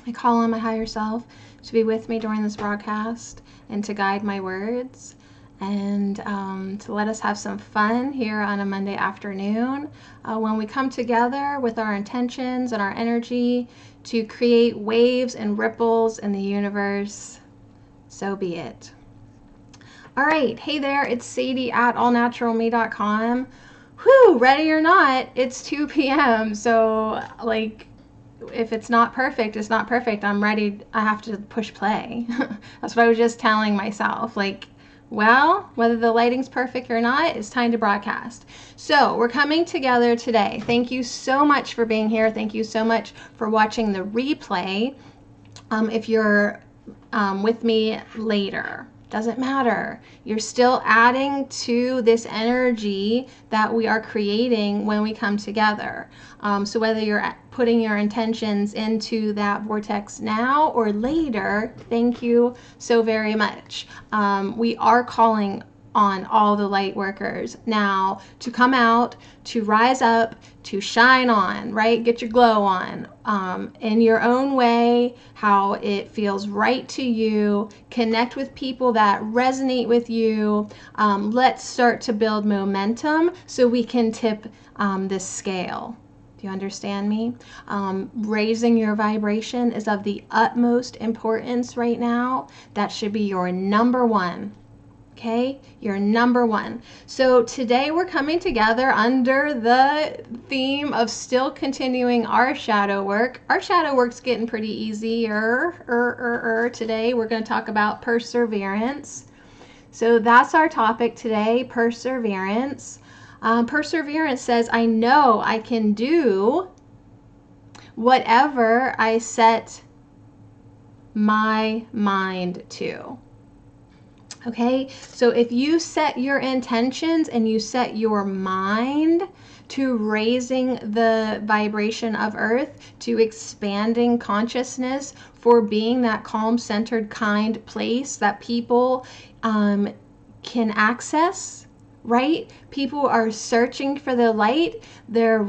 I call on my higher self to be with me during this broadcast and to guide my words, and to let us have some fun here on a Monday afternoon when we come together with our intentions and our energy to create waves and ripples in the universe. So be it. All right. Hey there, it's Sadie at allnaturalme.com. Whew, ready or not, it's 2 p.m. So, like, if it's not perfect, it's not perfect. I'm ready. I have to push play. That's what I was just telling myself. Like, well, whether the lighting's perfect or not, it's time to broadcast. So we're coming together today. Thank you so much for being here. Thank you so much for watching the replay. If you're with me later, doesn't matter. You're still adding to this energy that we are creating when we come together. So whether you're putting your intentions into that vortex now or later, thank you so very much. We are calling on all the light workers now to come out, to rise up, to shine on, right? Get your glow on in your own way, how it feels right to you. Connect with people that resonate with you. Let's start to build momentum so we can tip this scale. Do you understand me? Raising your vibration is of the utmost importance right now. That should be your number one. Okay, you're number one. So today we're coming together under the theme of still continuing our shadow work. Our shadow work's getting pretty easier. Today we're going to talk about perseverance. So that's our topic today, perseverance. Perseverance says, I know I can do whatever I set my mind to. Okay, so if you set your intentions and you set your mind to raising the vibration of Earth, to expanding consciousness, for being that calm, centered, kind place that people can access, right? People are searching for the light. They're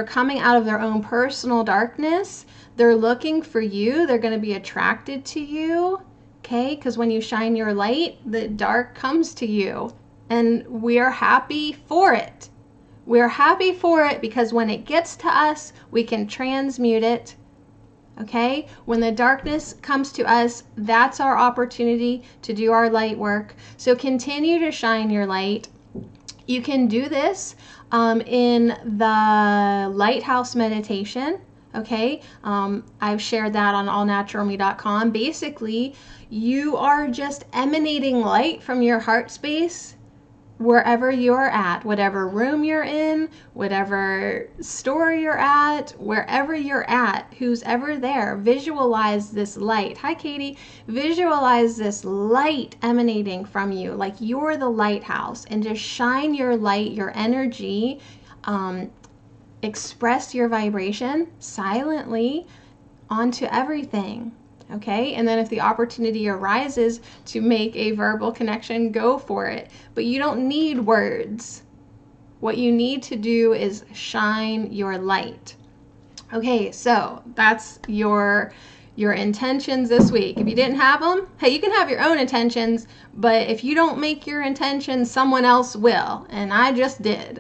coming out of their own personal darkness. They're looking for you. They're going to be attracted to you. Okay, because when you shine your light, the dark comes to you, and we're happy for it. We're happy for it because when it gets to us, we can transmute it. Okay, when the darkness comes to us, that's our opportunity to do our light work. So continue to shine your light. You can do this in the lighthouse meditation. Okay, I've shared that on allnaturalme.com. Basically, you are just emanating light from your heart space wherever you're at, whatever room you're in, whatever store you're at, wherever you're at, who's ever there. Visualize this light. Hi, Katie. Visualize this light emanating from you, like you're the lighthouse, and just shine your light, your energy, express your vibration silently onto everything. Okay, and then if the opportunity arises to make a verbal connection, go for it. But you don't need words. What you need to do is shine your light. Okay, so that's your intentions this week. If you didn't have them, hey, you can have your own intentions, but if you don't make your intentions, someone else will, and I just did.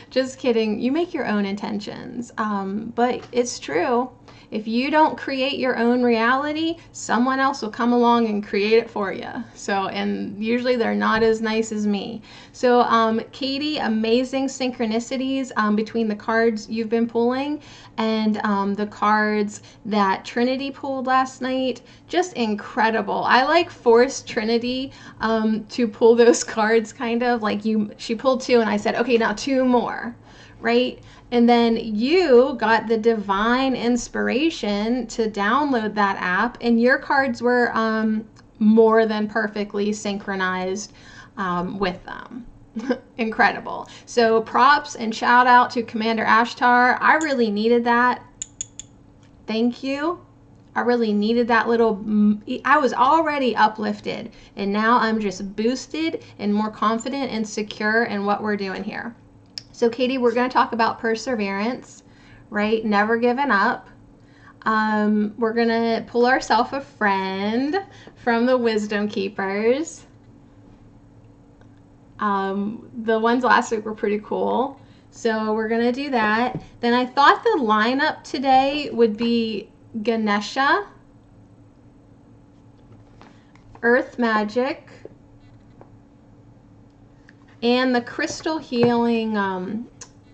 Just kidding. You make your own intentions, but it's true. If you don't create your own reality, someone else will come along and create it for you. So, and usually they're not as nice as me. So, Katie, amazing synchronicities between the cards you've been pulling and the cards that Trinity pulled last night. Just incredible. I like forced Trinity to pull those cards, kind of like she pulled 2 and I said, okay, now 2 more, right? And then you got the divine inspiration to download that app, and your cards were more than perfectly synchronized with them. Incredible. So props and shout out to Commander Ashtar. I really needed that. Thank you. I really needed that I was already uplifted, and now I'm just boosted and more confident and secure in what we're doing here. So Katie, we're going to talk about perseverance, right? Never giving up. We're gonna pull ourselves a friend from the Wisdom Keepers. The ones last week were pretty cool, so we're gonna do that. Then I thought the lineup today would be Ganesha, Earth Magic, and the Crystal Healing,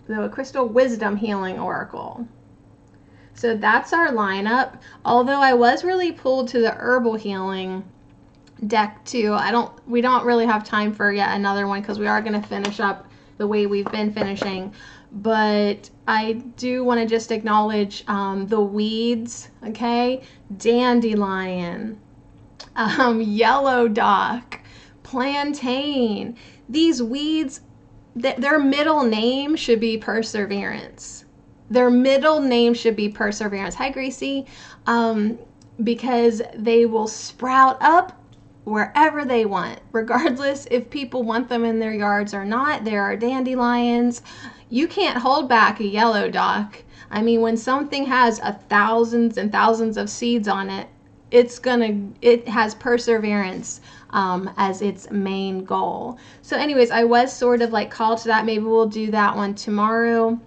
the Crystal Wisdom Healing Oracle. So that's our lineup. Although I was really pulled to the Herbal Healing deck too. We don't really have time for yet another one because we are going to finish up the way we've been finishing. But I do want to just acknowledge the weeds, okay? Dandelion, yellow dock, plantain. These weeds, their middle name should be Perseverance. Their middle name should be Perseverance. Hi, Gracie. Because they will sprout up wherever they want, regardless if people want them in their yards or not. There are dandelions. You can't hold back a yellow dock. I mean, when something has thousands and thousands of seeds on it, it has perseverance as its main goal. So anyways, I was sort of like called to that. Maybe we'll do that one tomorrow.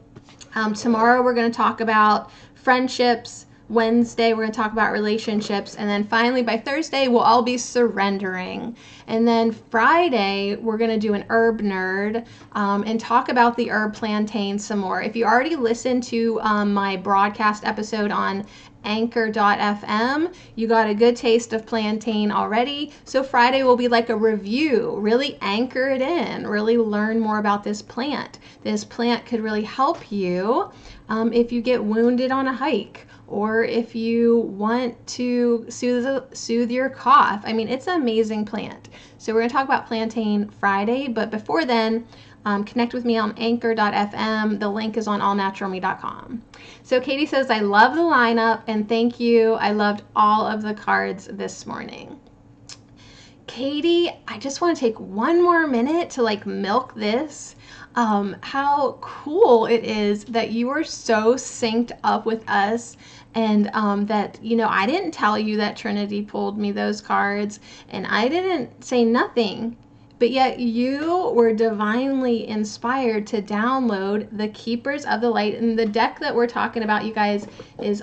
Tomorrow we're going to talk about friendships. Wednesday we're going to talk about relationships, and then finally by Thursday we'll all be surrendering. And then Friday we're going to do an herb nerd and talk about the herb plantain some more. If you already listened to my broadcast episode on Anchor.fm, you got a good taste of plantain already. So Friday will be like a review, really anchor it in, really learn more about this plant. This plant could really help you if you get wounded on a hike, or if you want to soothe your cough. I mean, it's an amazing plant. So we're going to talk about plantain Friday, but before then, connect with me on Anchor.fm. The link is on allnaturalme.com. So Katie says, I love the lineup, and thank you. I loved all of the cards this morning. Katie, I just want to take one more minute to like milk this. How cool it is that you are so synced up with us, and that, you know, I didn't tell you that Trinity pulled me those cards, and I didn't say nothing, but yet you were divinely inspired to download the Keepers of the Light. And the deck that we're talking about, you guys, is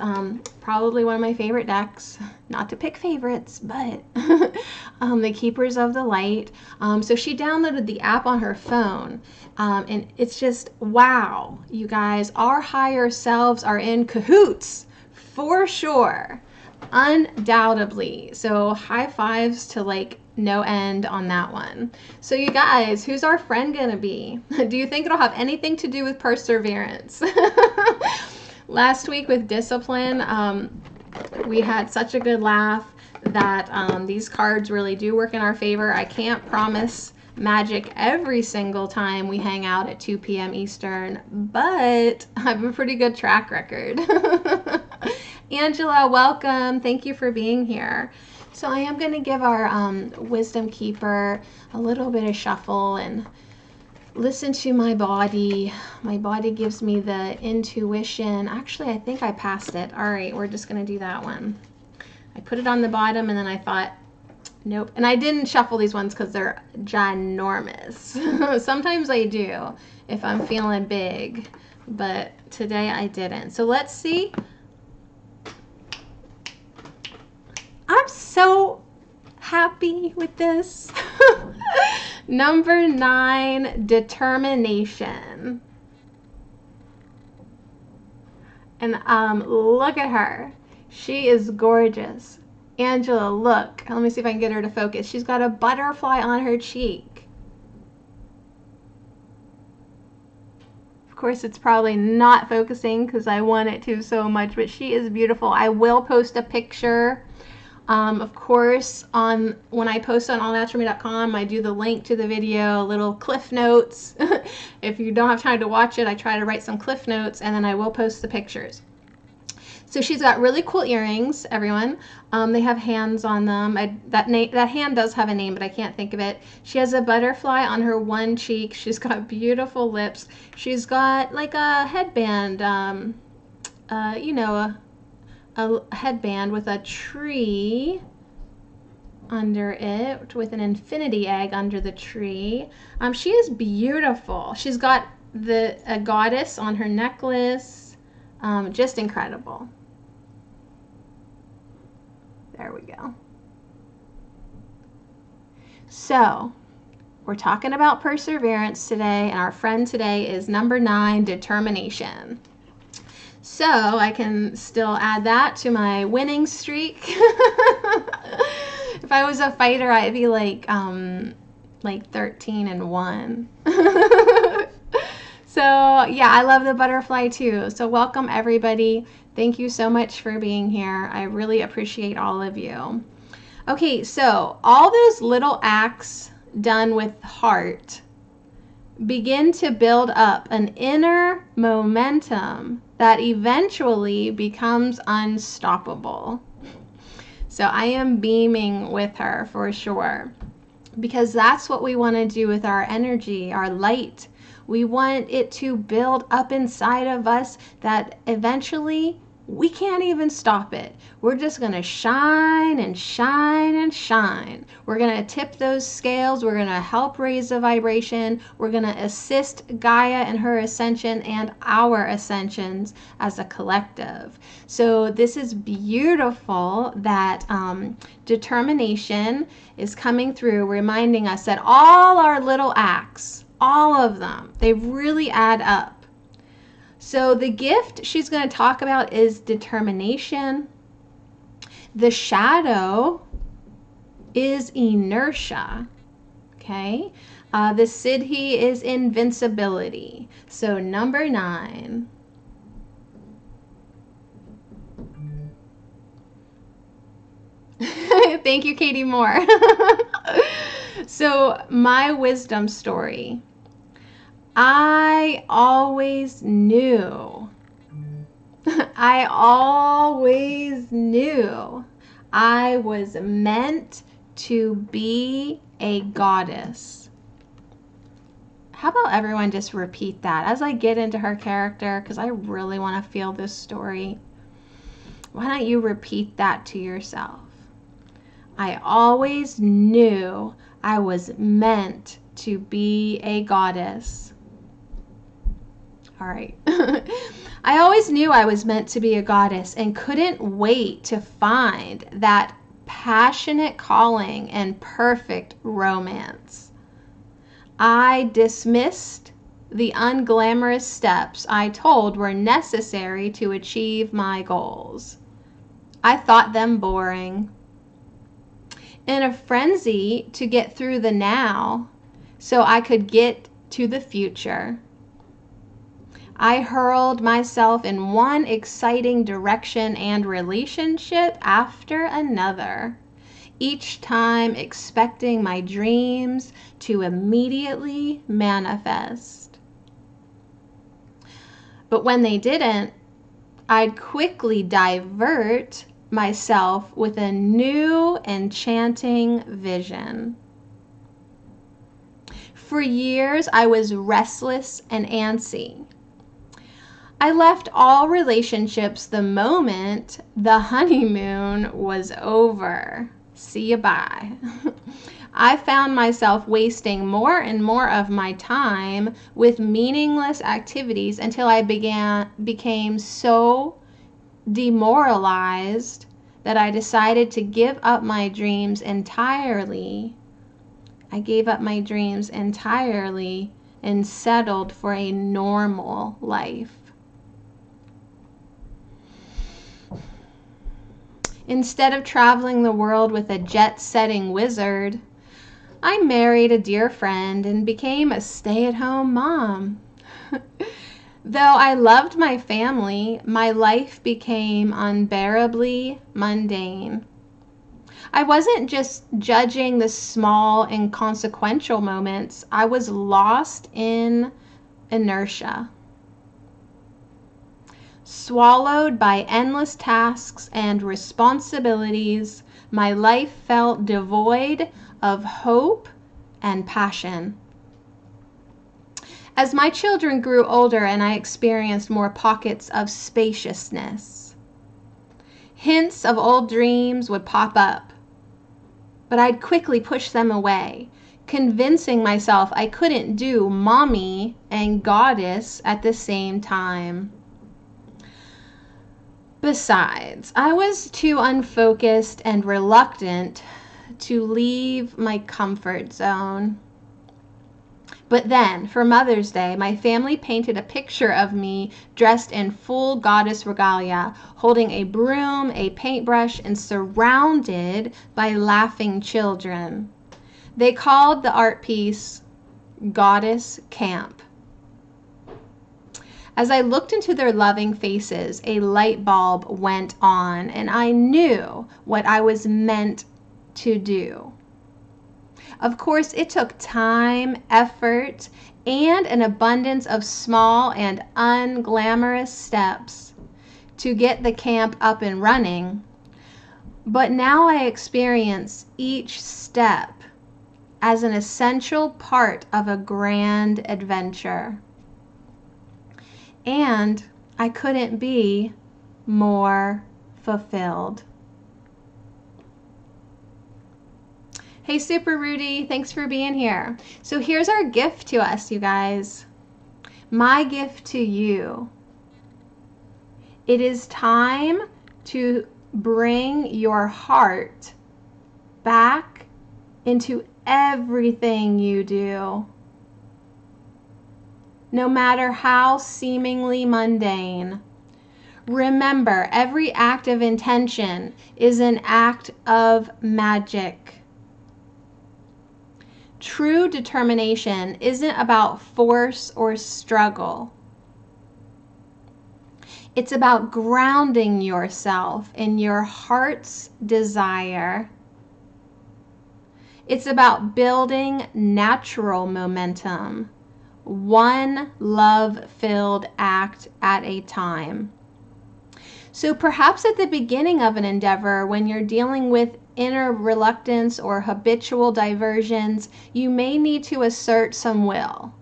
probably one of my favorite decks. Not to pick favorites, but the Keepers of the Light. So she downloaded the app on her phone, and it's just, wow, you guys, our higher selves are in cahoots for sure, undoubtedly. So high fives to like no end on that one. So you guys, who's our friend gonna be? Do you think it'll have anything to do with perseverance? Last week with discipline, we had such a good laugh that these cards really do work in our favor. I can't promise magic every single time we hang out at 2 p.m. Eastern, but I have a pretty good track record. Angela, welcome. Thank you for being here. So I am going to give our Wisdom Keeper a little bit of shuffle and listen to my body. My body gives me the intuition. Actually, I think I passed it. All right, we're just going to do that one. I put it on the bottom, and then I thought, nope. And I didn't shuffle these ones because they're ginormous. Sometimes I do if I'm feeling big, but today I didn't. So let's see. I'm so happy with this. Number 9, determination. And look at her. She is gorgeous. Angela, look. Let me see if I can get her to focus. She's got a butterfly on her cheek. Of course, it's probably not focusing because I want it to so much, but she is beautiful. I will post a picture. Of course, when I post on allnaturalme.com, I do the link to the video, little cliff notes. If you don't have time to watch it, I try to write some cliff notes, and then I will post the pictures. So she's got really cool earrings, everyone. They have hands on them. That hand does have a name, but I can't think of it. She has a butterfly on her one cheek. She's got beautiful lips. She's got like a headband, you know, a headband with a tree under it, with an infinity egg under the tree. She is beautiful. She's got a goddess on her necklace. Just incredible. There we go. So we're talking about perseverance today, and our friend today is number 9, determination. So I can still add that to my winning streak. If I was a fighter, I'd be like 13-1. So yeah, I love the butterfly too. So welcome everybody. Thank you so much for being here. I really appreciate all of you. Okay, so all those little acts done with heart begin to build up an inner momentum that eventually becomes unstoppable. So I am beaming with her for sure, because that's what we want to do with our energy, our light. We want it to build up inside of us that eventually we can't even stop it. We're just going to shine and shine and shine. We're going to tip those scales. We're going to help raise the vibration. We're going to assist Gaia in her ascension and our ascensions as a collective. So this is beautiful that determination is coming through, reminding us that all our little acts, all of them, they really add up. So the gift she's going to talk about is determination. The shadow is inertia. Okay. The siddhi is invincibility. So number 9. Thank you, Katie Moore. So my wisdom story. I always knew I was meant to be a goddess. How about everyone just repeat that as I get into her character, because I really want to feel this story. Why don't you repeat that to yourself? I always knew I was meant to be a goddess. All right. I always knew I was meant to be a goddess and couldn't wait to find that passionate calling and perfect romance. I dismissed the unglamorous steps I told were necessary to achieve my goals. I thought them boring. In a frenzy to get through the now so I could get to the future, I hurled myself in one exciting direction and relationship after another, each time expecting my dreams to immediately manifest. But when they didn't, I'd quickly divert myself with a new enchanting vision. For years, I was restless and antsy. I left all relationships the moment the honeymoon was over. See you bye. I found myself wasting more and more of my time with meaningless activities until I became so demoralized that I decided to give up my dreams entirely. I gave up my dreams entirely and settled for a normal life. Instead of traveling the world with a jet-setting wizard, I married a dear friend and became a stay-at-home mom. Though I loved my family, my life became unbearably mundane. I wasn't just judging the small, inconsequential moments. I was lost in inertia. Swallowed by endless tasks and responsibilities, my life felt devoid of hope and passion. As my children grew older and I experienced more pockets of spaciousness, Hints of old dreams would pop up, but I'd quickly push them away, convincing myself I couldn't do mommy and goddess at the same time. Besides, I was too unfocused and reluctant to leave my comfort zone. But then, for Mother's Day, my family painted a picture of me dressed in full goddess regalia, holding a broom, a paintbrush, and surrounded by laughing children. They called the art piece Goddess Camp. As I looked into their loving faces, a light bulb went on, and I knew what I was meant to do. Of course, it took time, effort, and an abundance of small and unglamorous steps to get the camp up and running. But now I experience each step as an essential part of a grand adventure. And I couldn't be more fulfilled. Hey, Super Rudy, thanks for being here. So here's our gift to us, you guys. My gift to you. It is time to bring your heart back into everything you do. No matter how seemingly mundane. Remember, every act of intention is an act of magic. True determination isn't about force or struggle. It's about grounding yourself in your heart's desire. It's about building natural momentum, one love-filled act at a time. So perhaps at the beginning of an endeavor, when you're dealing with inner reluctance or habitual diversions, you may need to assert some will.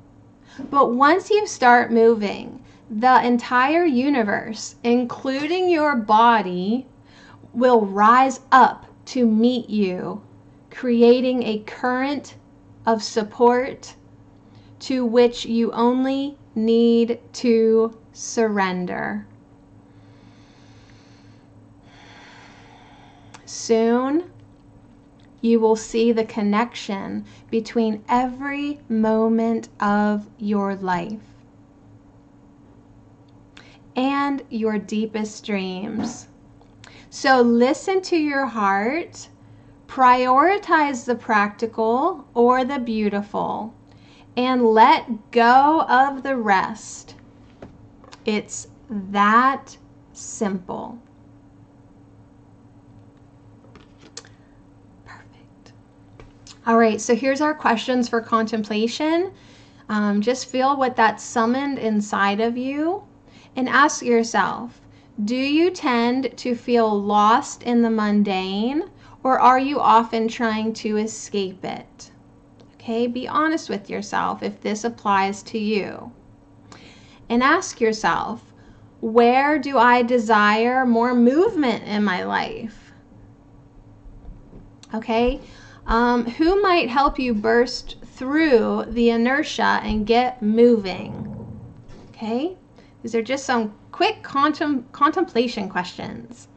But once you start moving, the entire universe, including your body, will rise up to meet you, creating a current of support to which you only need to surrender. Soon, you will see the connection between every moment of your life and your deepest dreams. So listen to your heart, prioritize the practical or the beautiful, and let go of the rest. It's that simple. All right, so here's our questions for contemplation. Just feel what that's summoned inside of you and ask yourself, do you tend to feel lost in the mundane, or are you often trying to escape it? Okay, be honest with yourself if this applies to you. And ask yourself, where do I desire more movement in my life? Okay. Who might help you burst through the inertia and get moving? Okay, these are just some quick contemplation questions.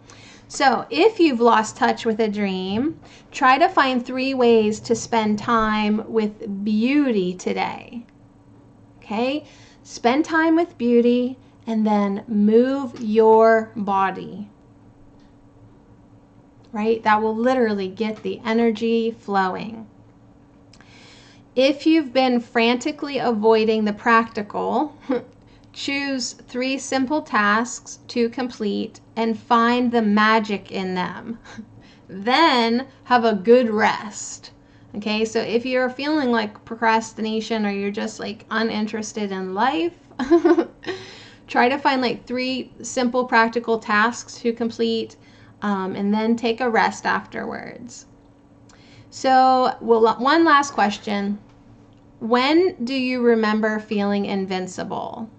So if you've lost touch with a dream, try to find 3 ways to spend time with beauty today. Okay, spend time with beauty and then move your body. Right? That will literally get the energy flowing. If you've been frantically avoiding the practical, choose 3 simple tasks to complete and find the magic in them. Then have a good rest. Okay, so if you're feeling like procrastination or you're just like uninterested in life, try to find like 3 simple practical tasks to complete. And then take a rest afterwards. So, one last question. When do you remember feeling invincible?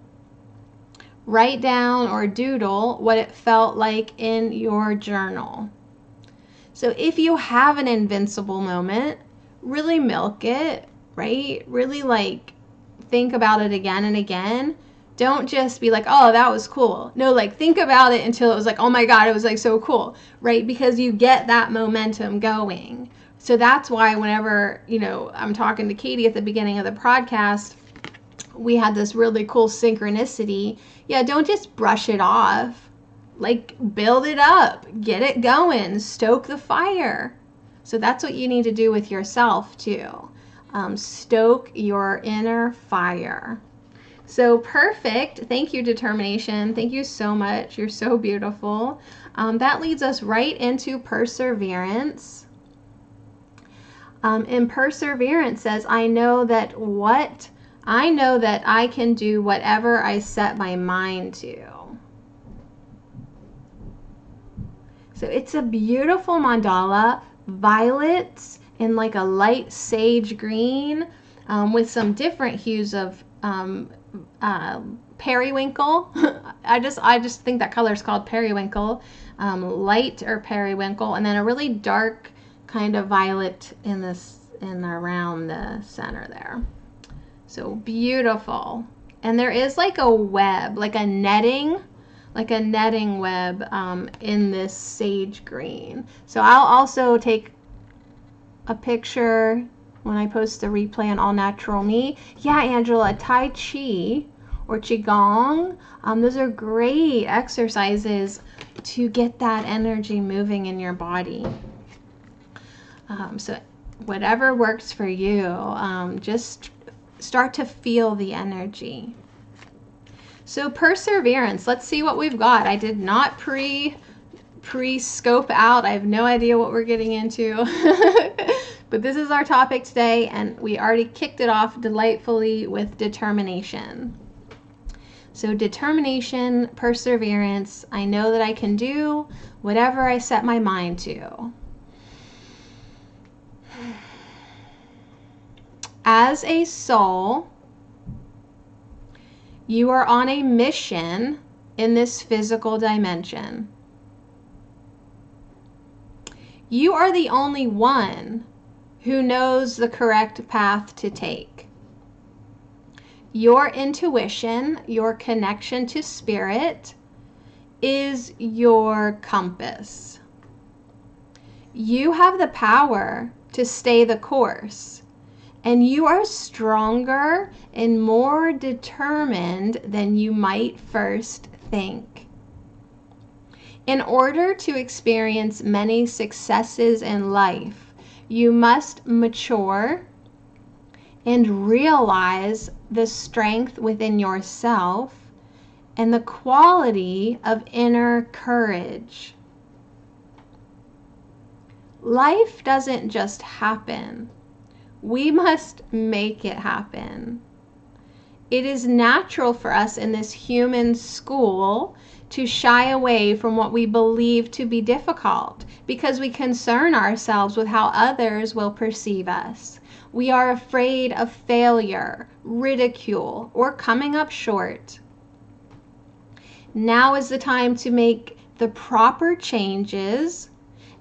Write down or doodle what it felt like in your journal. So if you have an invincible moment, really milk it, right? Really like think about it again and again. Don't just be like, oh, that was cool. No, like think about it until it was like, oh my God, it was like so cool, right? Because you get that momentum going. So that's why whenever, I'm talking to Katie at the beginning of the podcast, we had this really cool synchronicity. Yeah, don't just brush it off. Like build it up, get it going, stoke the fire. So that's what you need to do with yourself too. Stoke your inner fire. So perfect. Thank you, determination. Thank you so much. You're so beautiful. That leads us right into perseverance. And perseverance says, I know that I can do whatever I set my mind to. So it's a beautiful mandala, violets and like a light sage green with some different hues of periwinkle. I just think that color is called periwinkle, light or periwinkle, and then a really dark kind of violet around the center there. So beautiful. And there is like a web, like a netting web in this sage green. So I'll also take a picture when I post the replay on All Natural Me. Yeah, Angela, Tai Chi or Qigong, those are great exercises to get that energy moving in your body. So whatever works for you, just start to feel the energy. So perseverance, let's see what we've got. I did not pre-scope out. I have no idea what we're getting into. But this is our topic today, and we already kicked it off delightfully with determination. So determination, perseverance, I know that I can do whatever I set my mind to. As a soul, you are on a mission in this physical dimension. You are the only one who knows the correct path to take. Your intuition, your connection to spirit, is your compass. You have the power to stay the course, and you are stronger and more determined than you might first think. In order to experience many successes in life, you must mature and realize the strength within yourself and the quality of inner courage. Life doesn't just happen. We must make it happen. It is natural for us in this human school to shy away from what we believe to be difficult because we concern ourselves with how others will perceive us. We are afraid of failure, ridicule, or coming up short. Now is the time to make the proper changes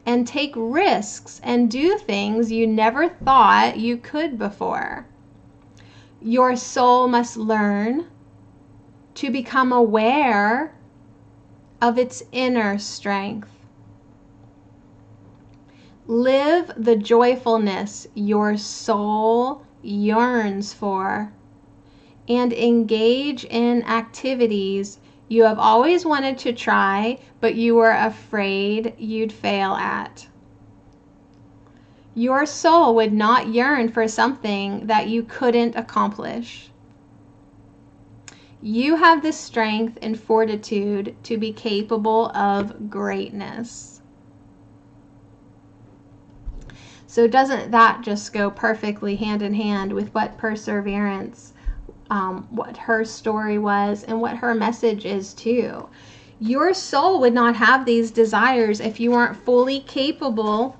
and take risks and do things you never thought you could before. Your soul must learn to become aware of its inner strength. Live the joyfulness your soul yearns for and engage in activities you have always wanted to try, but you were afraid you'd fail at. Your soul would not yearn for something that you couldn't accomplish. You have the strength and fortitude to be capable of greatness. So doesn't that just go perfectly hand in hand with what perseverance, what her story was and what her message is too? Your soul would not have these desires if you weren't fully capable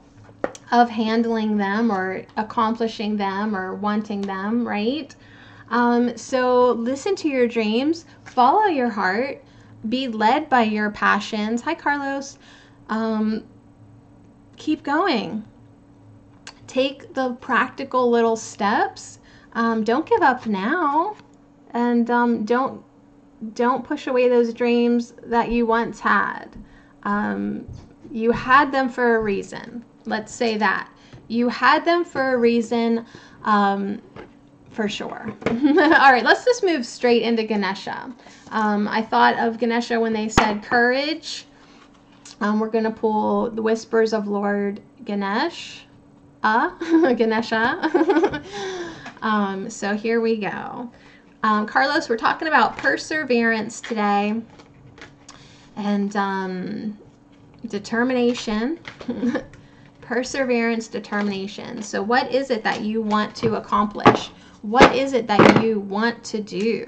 of handling them or accomplishing them or wanting them, right? So listen to your dreams, follow your heart, be led by your passions. Hi, Carlos. Keep going. Take the practical little steps. Don't give up now, and don't push away those dreams that you once had. You had them for a reason. Let's say that. You had them for a reason, for sure. All right, let's just move straight into Ganesha. I thought of Ganesha when they said courage. We're going to pull the Whispers of Lord Ganesh. Ganesha. So here we go. Carlos, we're talking about perseverance today, and determination. Perseverance, determination. So what is it that you want to accomplish? What is it that you want to do?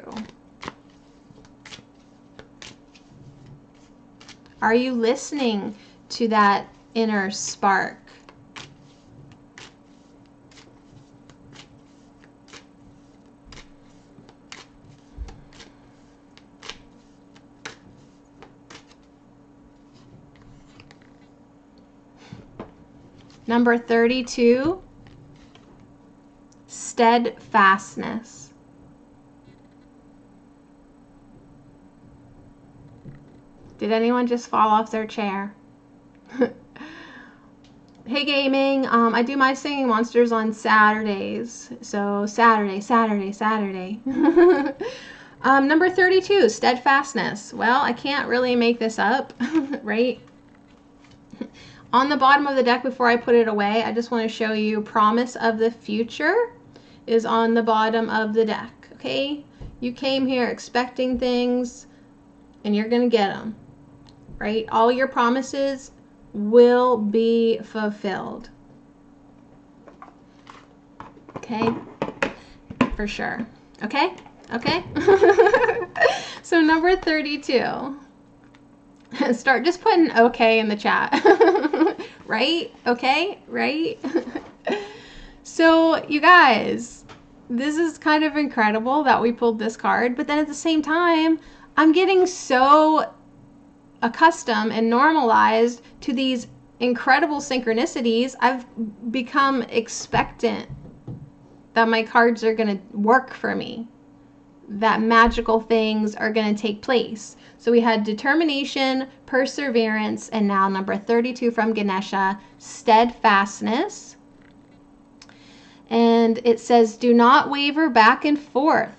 Are you listening to that inner spark? Number 32, steadfastness. Did anyone just fall off their chair? Hey gaming, I do my singing monsters on Saturdays. So Saturday. Number 32, steadfastness. Well, I can't really make this up, right? On the bottom of the deck, before I put it away, I just want to show you promise of the future is on the bottom of the deck, okay? You came here expecting things, and you're going to get them, right? All your promises will be fulfilled, okay? For sure, okay? Okay? So number 32. Start just putting okay in the chat. Right? Okay? Right? So you guys, this is kind of incredible that we pulled this card, but then at the same time, I'm getting so accustomed and normalized to these incredible synchronicities. I've become expectant that my cards are going to work for me, that magical things are going to take place. So we had determination, perseverance, and now number 32 from Ganesha, steadfastness. And it says, do not waver back and forth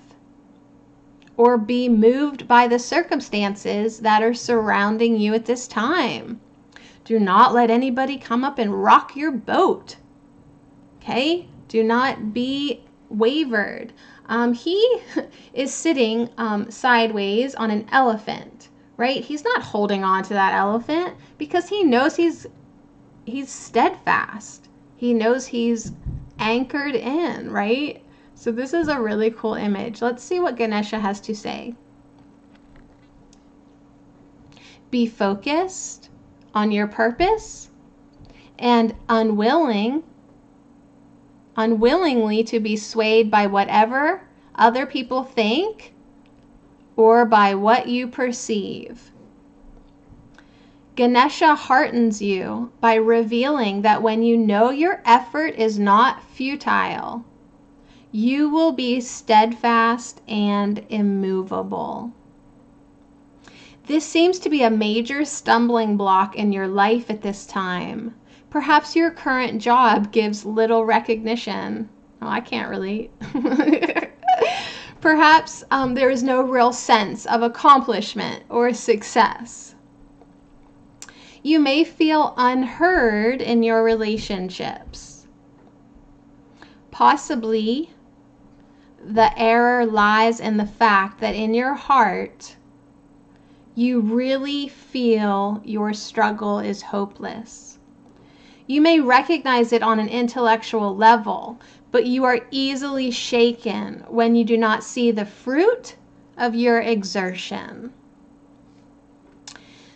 or be moved by the circumstances that are surrounding you at this time. Do not let anybody come up and rock your boat. Okay? Do not be wavered. He is sitting sideways on an elephant, right? He's not holding on to that elephant because he knows he's steadfast. He knows he's anchored in, right? So this is a really cool image. Let's see what Ganesha has to say. Be focused on your purpose and unwillingly to be swayed by whatever other people think or by what you perceive. Ganesha heartens you by revealing that when you know your effort is not futile, you will be steadfast and immovable. This seems to be a major stumbling block in your life at this time. Perhaps your current job gives little recognition. Oh, I can't relate. Perhaps there is no real sense of accomplishment or success. You may feel unheard in your relationships. Possibly the error lies in the fact that in your heart, you really feel your struggle is hopeless. You may recognize it on an intellectual level, but you are easily shaken when you do not see the fruit of your exertion.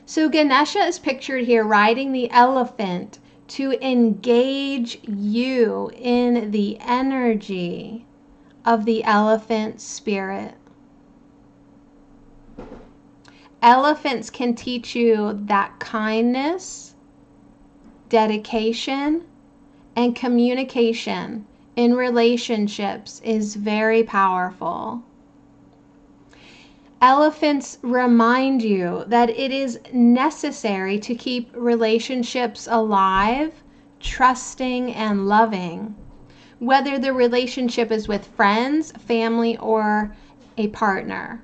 So Ganesha is pictured here riding the elephant to engage you in the energy of the elephant spirit. Elephants can teach you that kindness, dedication, and communication in relationships is very powerful. Elephants remind you that it is necessary to keep relationships alive, trusting, and loving, whether the relationship is with friends, family, or a partner.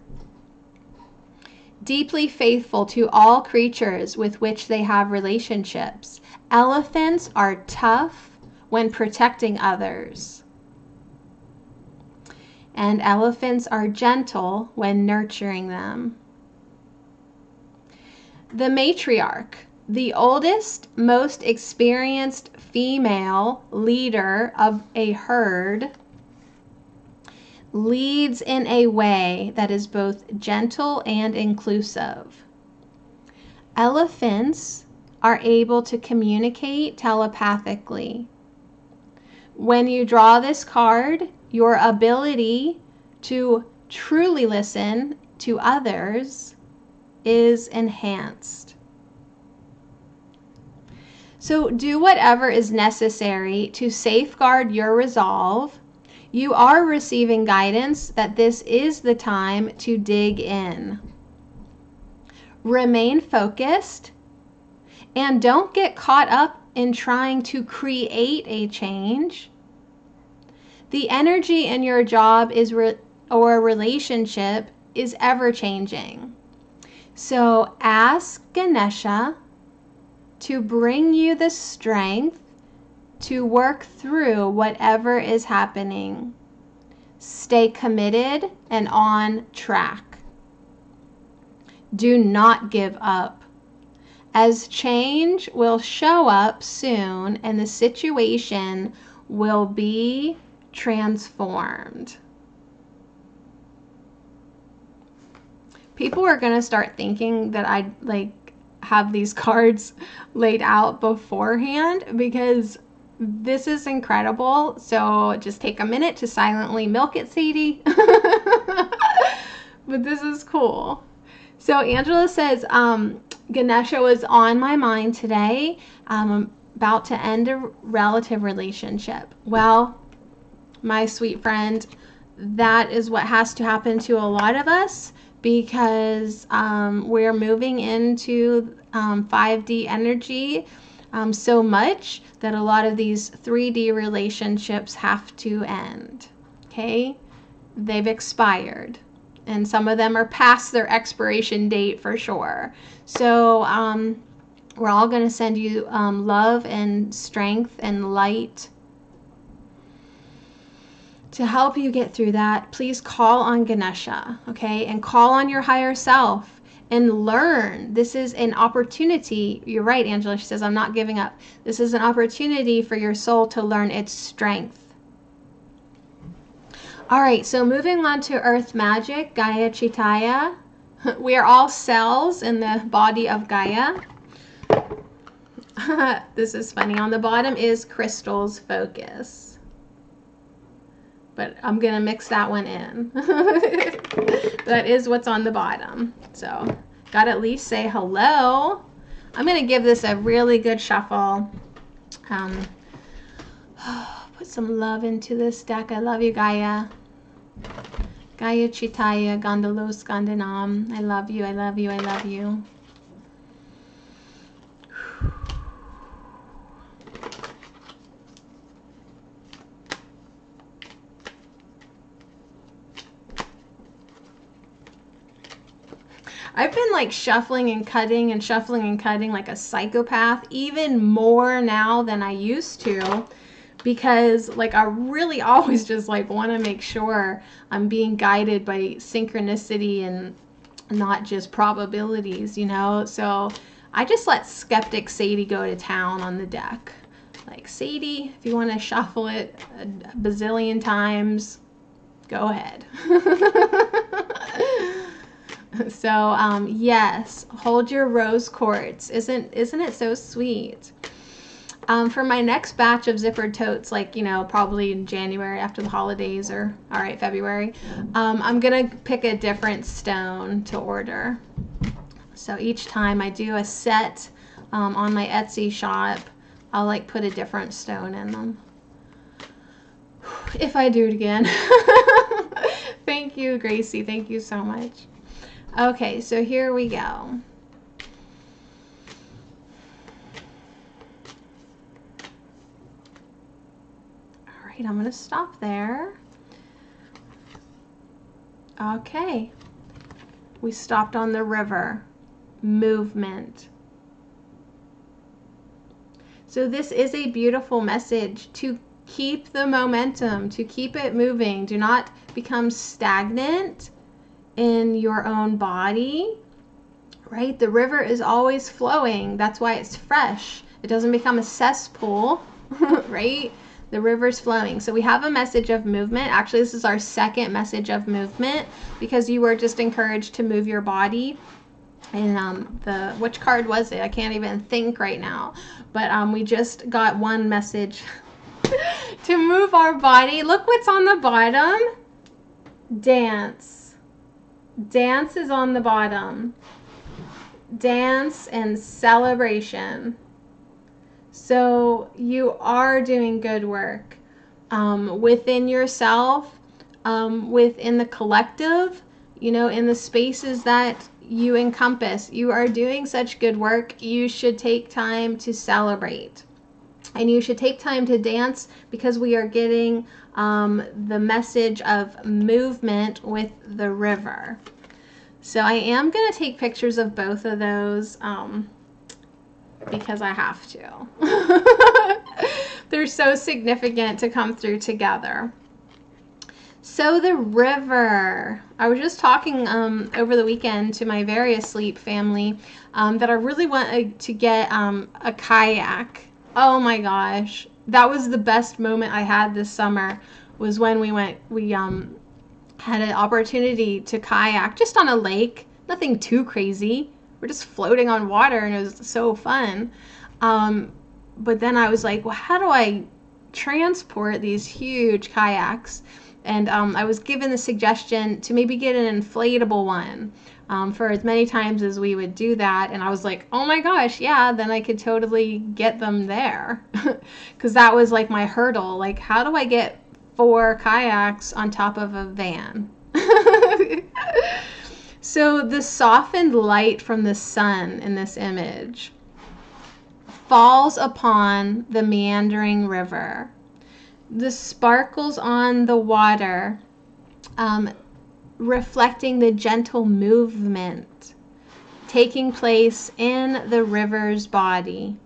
Deeply faithful to all creatures with which they have relationships, elephants are tough when protecting others. And elephants are gentle when nurturing them. The matriarch, the oldest, most experienced female leader of a herd, leads in a way that is both gentle and inclusive. Elephants are able to communicate telepathically. When you draw this card, your ability to truly listen to others is enhanced. So do whatever is necessary to safeguard your resolve. You are receiving guidance that this is the time to dig in. Remain focused and don't get caught up in trying to create a change. The energy in your job or relationship is ever changing. So ask Ganesha to bring you the strength to work through whatever is happening. Stay committed and on track. Do not give up, as change will show up soon and the situation will be transformed. People are going to start thinking that I have these cards laid out beforehand, because this is incredible. So just take a minute to silently milk it, Sadie. But this is cool. So Angela says, Ganesha was on my mind today. I'm about to end a relative relationship. Well, my sweet friend, that is what has to happen to a lot of us, because we're moving into 5D energy so much that a lot of these 3D relationships have to end. Okay? They've expired. And some of them are past their expiration date for sure. So we're all going to send you love and strength and light to help you get through that. Please call on Ganesha, okay? And call on your higher self and learn. This is an opportunity. You're right, Angela. She says, I'm not giving up. This is an opportunity for your soul to learn its strength. All right, so moving on to Earth Magic, Gaia Chitaya. We are all cells in the body of Gaia. This is funny. On the bottom is Crystal's Focus. But I'm going to mix that one in. That is what's on the bottom. So, got to at least say hello. I'm going to give this a really good shuffle. Put some love into this deck. I love you, Gaia. Gaia Chitaya, Gandalos, Gandanam. I love you, I love you, I love you. I've been like shuffling and cutting and shuffling and cutting like a psychopath, even more now than I used to, because like I really always just like want to make sure I'm being guided by synchronicity and not just probabilities, you know? So I just let skeptic Sadie go to town on the deck. Like, Sadie, if you want to shuffle it a bazillion times, go ahead. So yes, hold your rose quartz. Isn't it so sweet? For my next batch of zippered totes, like, you know, probably in January after the holidays, or all right, February, I'm gonna pick a different stone to order. So each time I do a set on my Etsy shop, I'll like put a different stone in them. If I do it again. Thank you, Gracie. Thank you so much. Okay, so here we go. All right, I'm going to stop there. Okay. We stopped on the river. Movement. So this is a beautiful message to keep the momentum, to keep it moving. Do not become stagnant in your own body, right? The river is always flowing. That's why it's fresh. It doesn't become a cesspool, right? The river's flowing. So we have a message of movement. Actually, this is our second message of movement, because you were just encouraged to move your body. And which card was it? I can't even think right now. But we just got one message to move our body. Look what's on the bottom. Dance. Dance is on the bottom. Dance and celebration. So you are doing good work within yourself, within the collective, you know, in the spaces that you encompass. You are doing such good work. You should take time to celebrate. And you should take time to dance, because we are getting the message of movement with the river. So I am going to take pictures of both of those because I have to. They're so significant to come through together. So the river. I was just talking over the weekend to my Very Asleep family that I really want to get a kayak. Oh my gosh, that was the best moment I had this summer, was when we had an opportunity to kayak just on a lake. Nothing too crazy. We're just floating on water, and it was so fun. But then I was like, well, how do I transport these huge kayaks? And I was given the suggestion to maybe get an inflatable one for as many times as we would do that. And I was like, oh my gosh, yeah, then I could totally get them there. Because that was like my hurdle. Like, how do I get 4 kayaks on top of a van? So the softened light from the sun in this image falls upon the meandering river. The sparkles on the water, reflecting the gentle movement taking place in the river's body.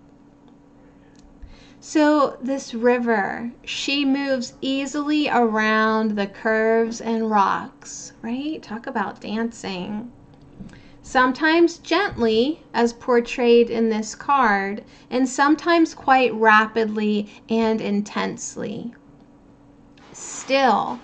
So this river, she moves easily around the curves and rocks, right? Talk about dancing. Sometimes gently, as portrayed in this card, and sometimes quite rapidly and intensely. Still,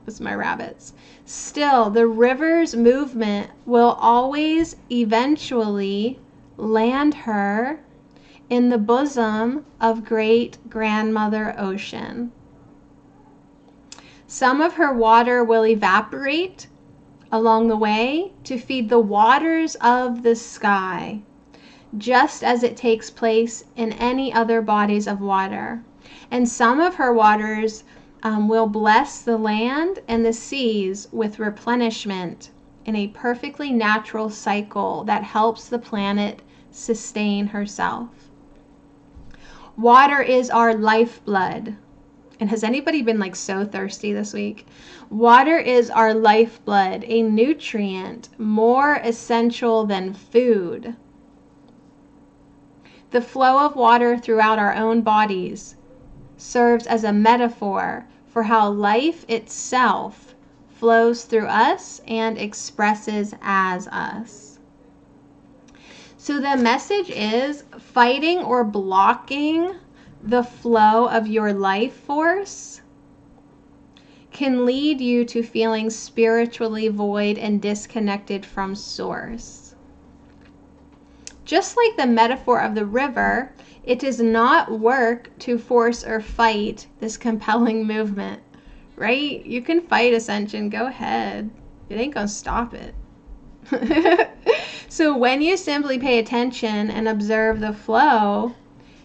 that's my rabbits. Still, the river's movement will always eventually land her in the bosom of great grandmother ocean. Some of her water will evaporate along the way to feed the waters of the sky, just as it takes place in any other bodies of water. And some of her waters will bless the land and the seas with replenishment in a perfectly natural cycle that helps the planet sustain herself. Water is our lifeblood. And has anybody been like so thirsty this week? Water is our lifeblood, a nutrient more essential than food. The flow of water throughout our own bodies serves as a metaphor for how life itself flows through us and expresses as us. So the message is fighting or blocking the flow of your life force can lead you to feeling spiritually void and disconnected from source. Just like the metaphor of the river, it does not work to force or fight this compelling movement, right? You can fight ascension, go ahead. It ain't gonna stop it. So when you simply pay attention and observe the flow,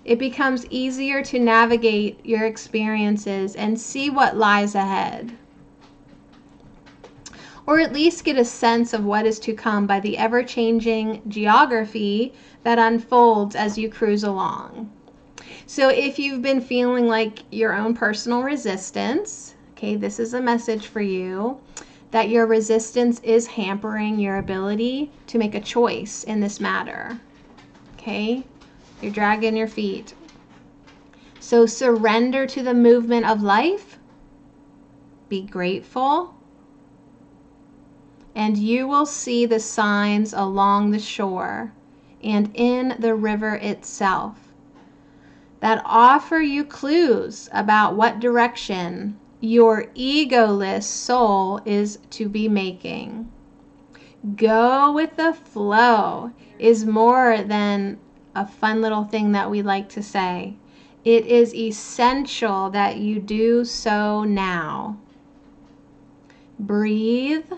it becomes easier to navigate your experiences and see what lies ahead. Or at least get a sense of what is to come by the ever-changing geography that unfolds as you cruise along. So if you've been feeling like your own personal resistance, okay, this is a message for you, that your resistance is hampering your ability to make a choice in this matter. Okay? You're dragging your feet. So surrender to the movement of life. Be grateful. And you will see the signs along the shore and in the river itself that offer you clues about what direction your egoless soul is to be making. Go with the flow is more than a fun little thing that we like to say. It is essential that you do so now. Breathe.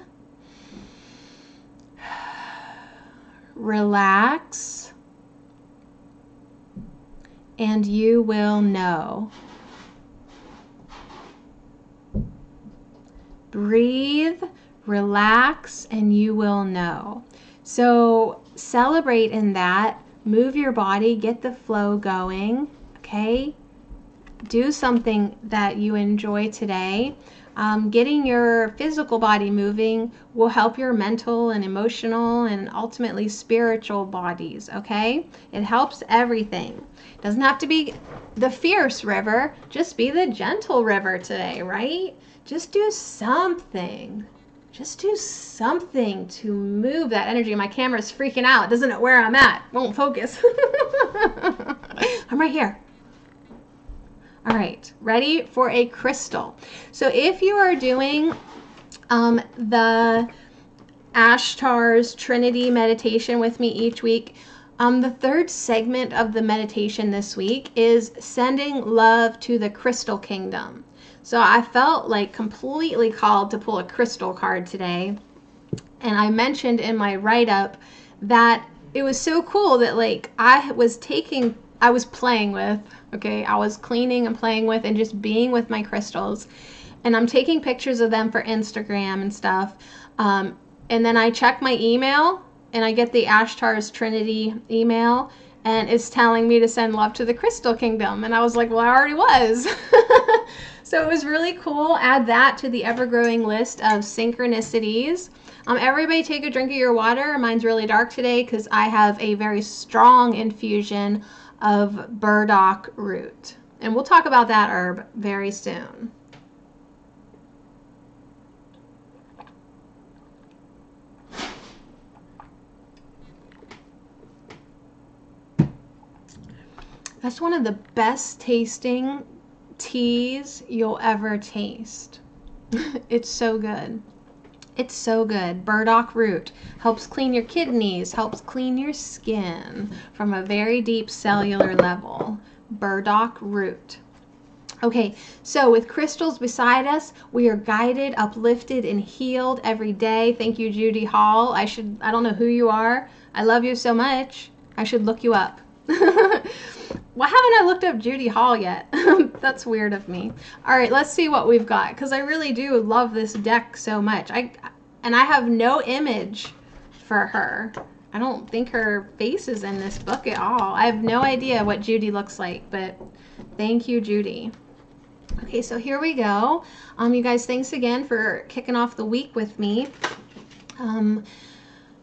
Relax. And you will know. Breathe, relax, and you will know. So celebrate in that. Move your body, get the flow going, okay? Do something that you enjoy today. Getting your physical body moving will help your mental and emotional and ultimately spiritual bodies, okay? It helps everything. It doesn't have to be the fierce river, just be the gentle river today, right? Just do something. Just do something to move that energy. My camera's freaking out. It doesn't know where I'm at. Won't focus. I'm right here. All right, ready for a crystal. So if you are doing the Ashtar's Trinity meditation with me each week, the third segment of the meditation this week is sending love to the crystal kingdom. So I felt like completely called to pull a crystal card today. And I mentioned in my write-up that it was so cool that like I was playing with, okay, I was cleaning and playing with and just being with my crystals. And I'm taking pictures of them for Instagram and stuff. And then I check my email and I get the Ashtar's Trinity email. And it's telling me to send love to the crystal kingdom. And I was like, well, I already was. So it was really cool. Add that to the ever-growing list of synchronicities. Everybody take a drink of your water. Mine's really dark today because I have a very strong infusion of burdock root. And we'll talk about that herb very soon. That's one of the best tasting teas you'll ever taste. It's so good. It's so good. Burdock root helps clean your kidneys, helps clean your skin from a very deep cellular level. Burdock root. Okay, so with crystals beside us, we are guided, uplifted, and healed every day. Thank you, Judy Hall. I don't know who you are. I love you so much. I should look you up. Why haven't I looked up Judy Hall yet? That's weird of me. All right, let's see what we've got, because I really do love this deck so much. I have no image for her. I don't think her face is in this book at all. I have no idea what Judy looks like, but thank you, Judy. Okay, so here we go. You guys, thanks again for kicking off the week with me.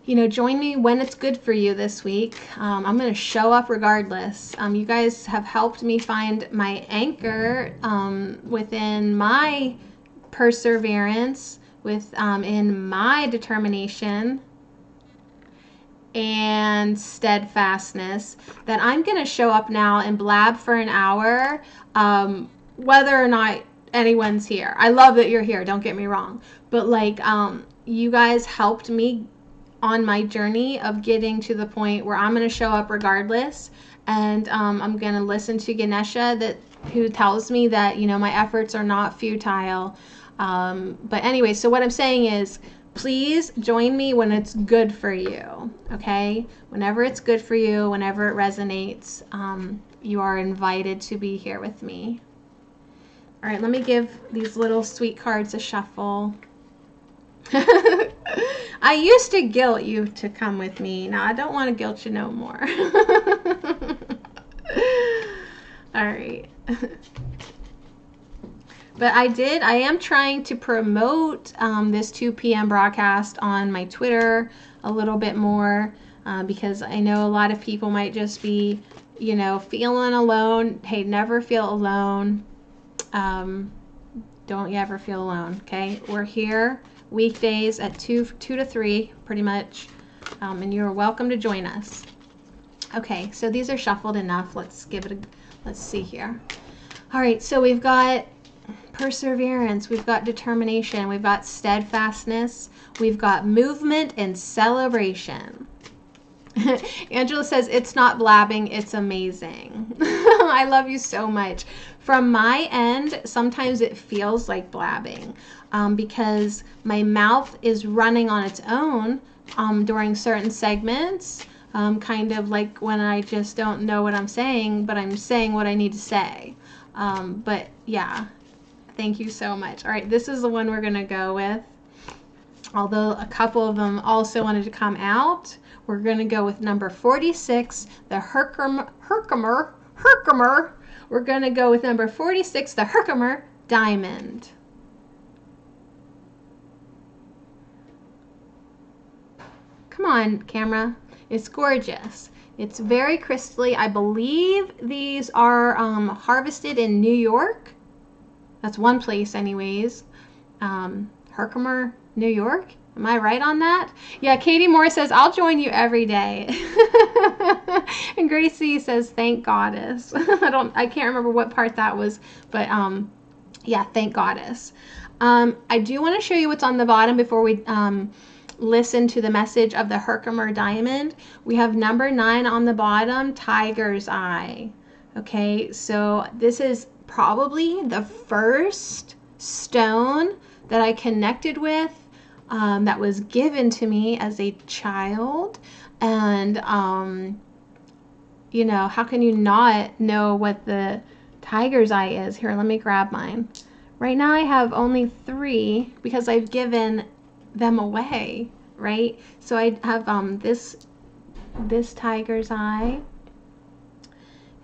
You know, join me when it's good for you this week. I'm going to show up regardless. You guys have helped me find my anchor within my perseverance, in my determination and steadfastness, that I'm going to show up now and blab for an hour, whether or not anyone's here. I love that you're here, don't get me wrong. But like, you guys helped me on my journey of getting to the point where I'm going to show up regardless. And I'm going to listen to Ganesha, who tells me that, you know, my efforts are not futile. But anyway, so what I'm saying is, please join me when it's good for you, okay? Whenever it's good for you, whenever it resonates, you are invited to be here with me. All right, let me give these little sweet cards a shuffle. I used to guilt you to come with me. Now I don't want to guilt you no more. All right. But I am trying to promote this 2 p.m. broadcast on my Twitter a little bit more because I know a lot of people might just be, you know, feeling alone. Hey, never feel alone. Don't you ever feel alone, okay? We're here weekdays at 2 to 3, pretty much, and you're welcome to join us. Okay, so these are shuffled enough. Let's see here. All right, so we've got perseverance, we've got determination, we've got steadfastness, we've got movement and celebration. Angela says, it's not blabbing, it's amazing. I love you so much. From my end, sometimes it feels like blabbing because my mouth is running on its own during certain segments, kind of like when I just don't know what I'm saying, but I'm saying what I need to say. But yeah, thank you so much. All right, this is the one we're going to go with. Although a couple of them also wanted to come out. We're going to go with number 46, the Herkimer. We're going to go with number 46, the Herkimer Diamond. Come on, camera. It's gorgeous. It's very crystally. I believe these are harvested in New York. That's one place anyways. Herkimer, New York. Am I right on that? Yeah, Katie Moore says, I'll join you every day. And Gracie says, thank Goddess. I can't remember what part that was, but yeah, thank Goddess. I do want to show you what's on the bottom before we listen to the message of the Herkimer Diamond. We have number 9 on the bottom, Tiger's Eye. Okay, so this is probably the first stone that I connected with that was given to me as a child. And, you know, how can you not know what the Tiger's Eye is? Here, let me grab mine. Right now I have only 3 because I've given them away, right? So I have this Tiger's Eye.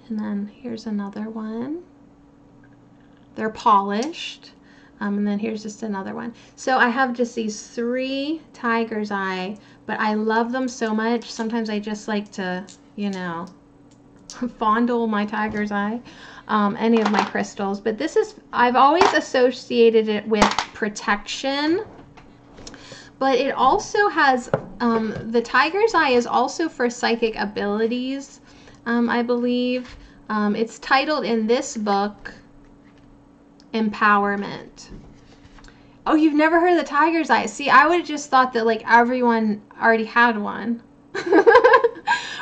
And then here's another one. They're polished. And then here's just another one. So I have just these 3 Tiger's Eye, but I love them so much. Sometimes I just like to, you know, fondle my Tiger's Eye, any of my crystals. But this is, I've always associated it with protection. But it also has, the Tiger's Eye is also for psychic abilities, I believe. It's titled in this book, Empowerment. Oh, you've never heard of the Tiger's Eye? See, I would have just thought that like everyone already had one.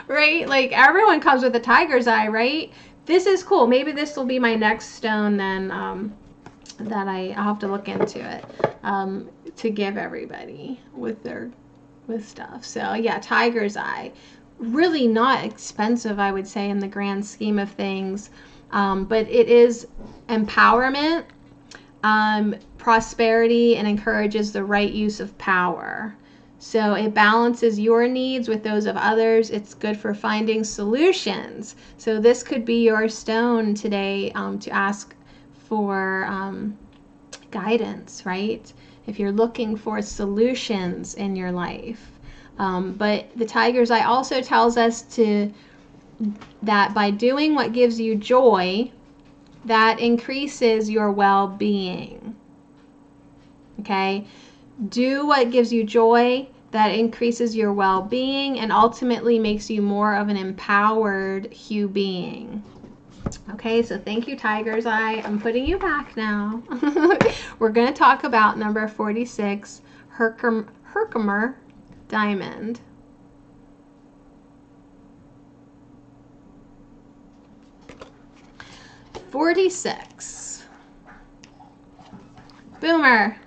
Right? Like everyone comes with a Tiger's Eye, right? This is cool. Maybe this will be my next stone then that I'll have to look into it to give everybody with stuff. So yeah, Tiger's Eye. Really not expensive, I would say, in the grand scheme of things. But it is empowerment, prosperity, and encourages the right use of power. So it balances your needs with those of others. It's good for finding solutions. So this could be your stone today to ask for guidance, right? If you're looking for solutions in your life. But the Tiger's Eye also tells us that by doing what gives you joy, that increases your well-being. Okay? Do what gives you joy, that increases your well-being and ultimately makes you more of an empowered Hue being. Okay, so thank you, Tiger's Eye. I'm putting you back now. We're going to talk about number 46, Herkimer diamond. $46. Boomer.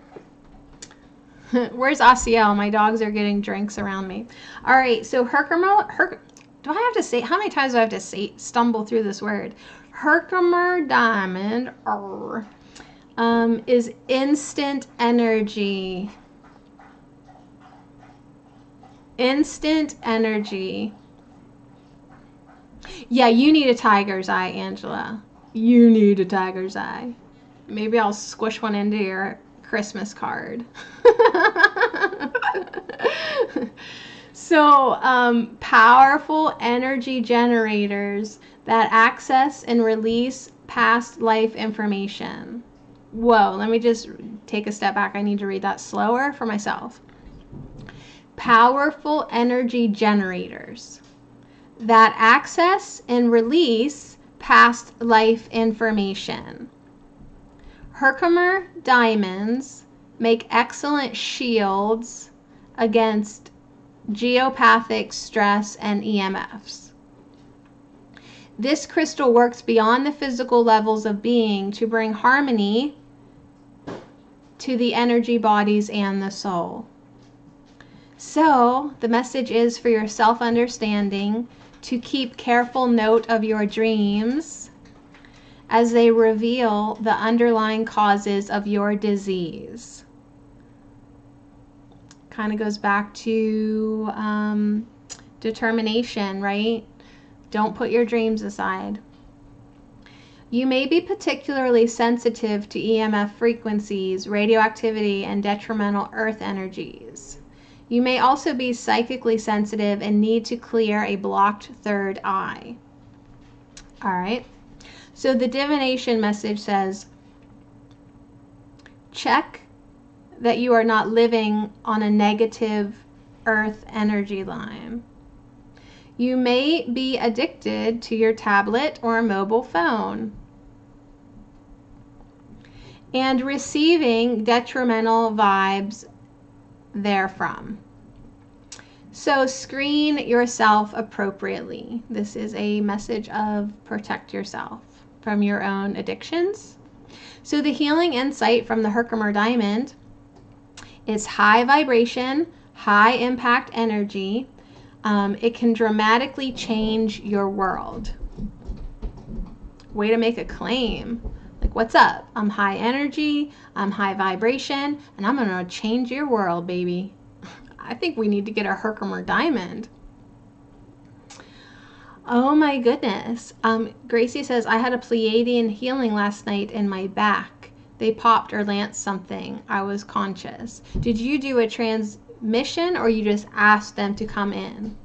Where's Asiel? My dogs are getting drinks around me. All right, so do I have to say, how many times do I have to say, stumble through this word? Herkimer diamond is instant energy. Instant energy. Yeah, you need a tiger's eye, Angela. You need a tiger's eye. Maybe I'll squish one into your Christmas card. So, powerful energy generators that access and release past life information. Whoa, let me just take a step back. I need to read that slower for myself. Powerful energy generators that access and release past life information. Herkimer diamonds make excellent shields against geopathic stress and EMFs. This crystal works beyond the physical levels of being to bring harmony to the energy bodies and the soul. So, the message is for your self-understanding to keep careful note of your dreams as they reveal the underlying causes of your disease. Kind of goes back to determination, right? Don't put your dreams aside. You may be particularly sensitive to EMF frequencies, radioactivity, and detrimental earth energies. You may also be psychically sensitive and need to clear a blocked third eye. All right. So the divination message says, check that you are not living on a negative earth energy line. You may be addicted to your tablet or mobile phone and receiving detrimental vibes therefrom. So screen yourself appropriately. This is a message of protect yourself from your own addictions. So the healing insight from the Herkimer diamond is high vibration, high impact energy. It can dramatically change your world. Way to make a claim. Like, what's up? I'm high energy, I'm high vibration, and I'm gonna change your world, baby. I think we need to get a Herkimer diamond. Oh my goodness. Gracie says, I had a Pleiadian healing last night in my back. They popped or lanced something. I was conscious. Did you do a transmission or you just asked them to come in?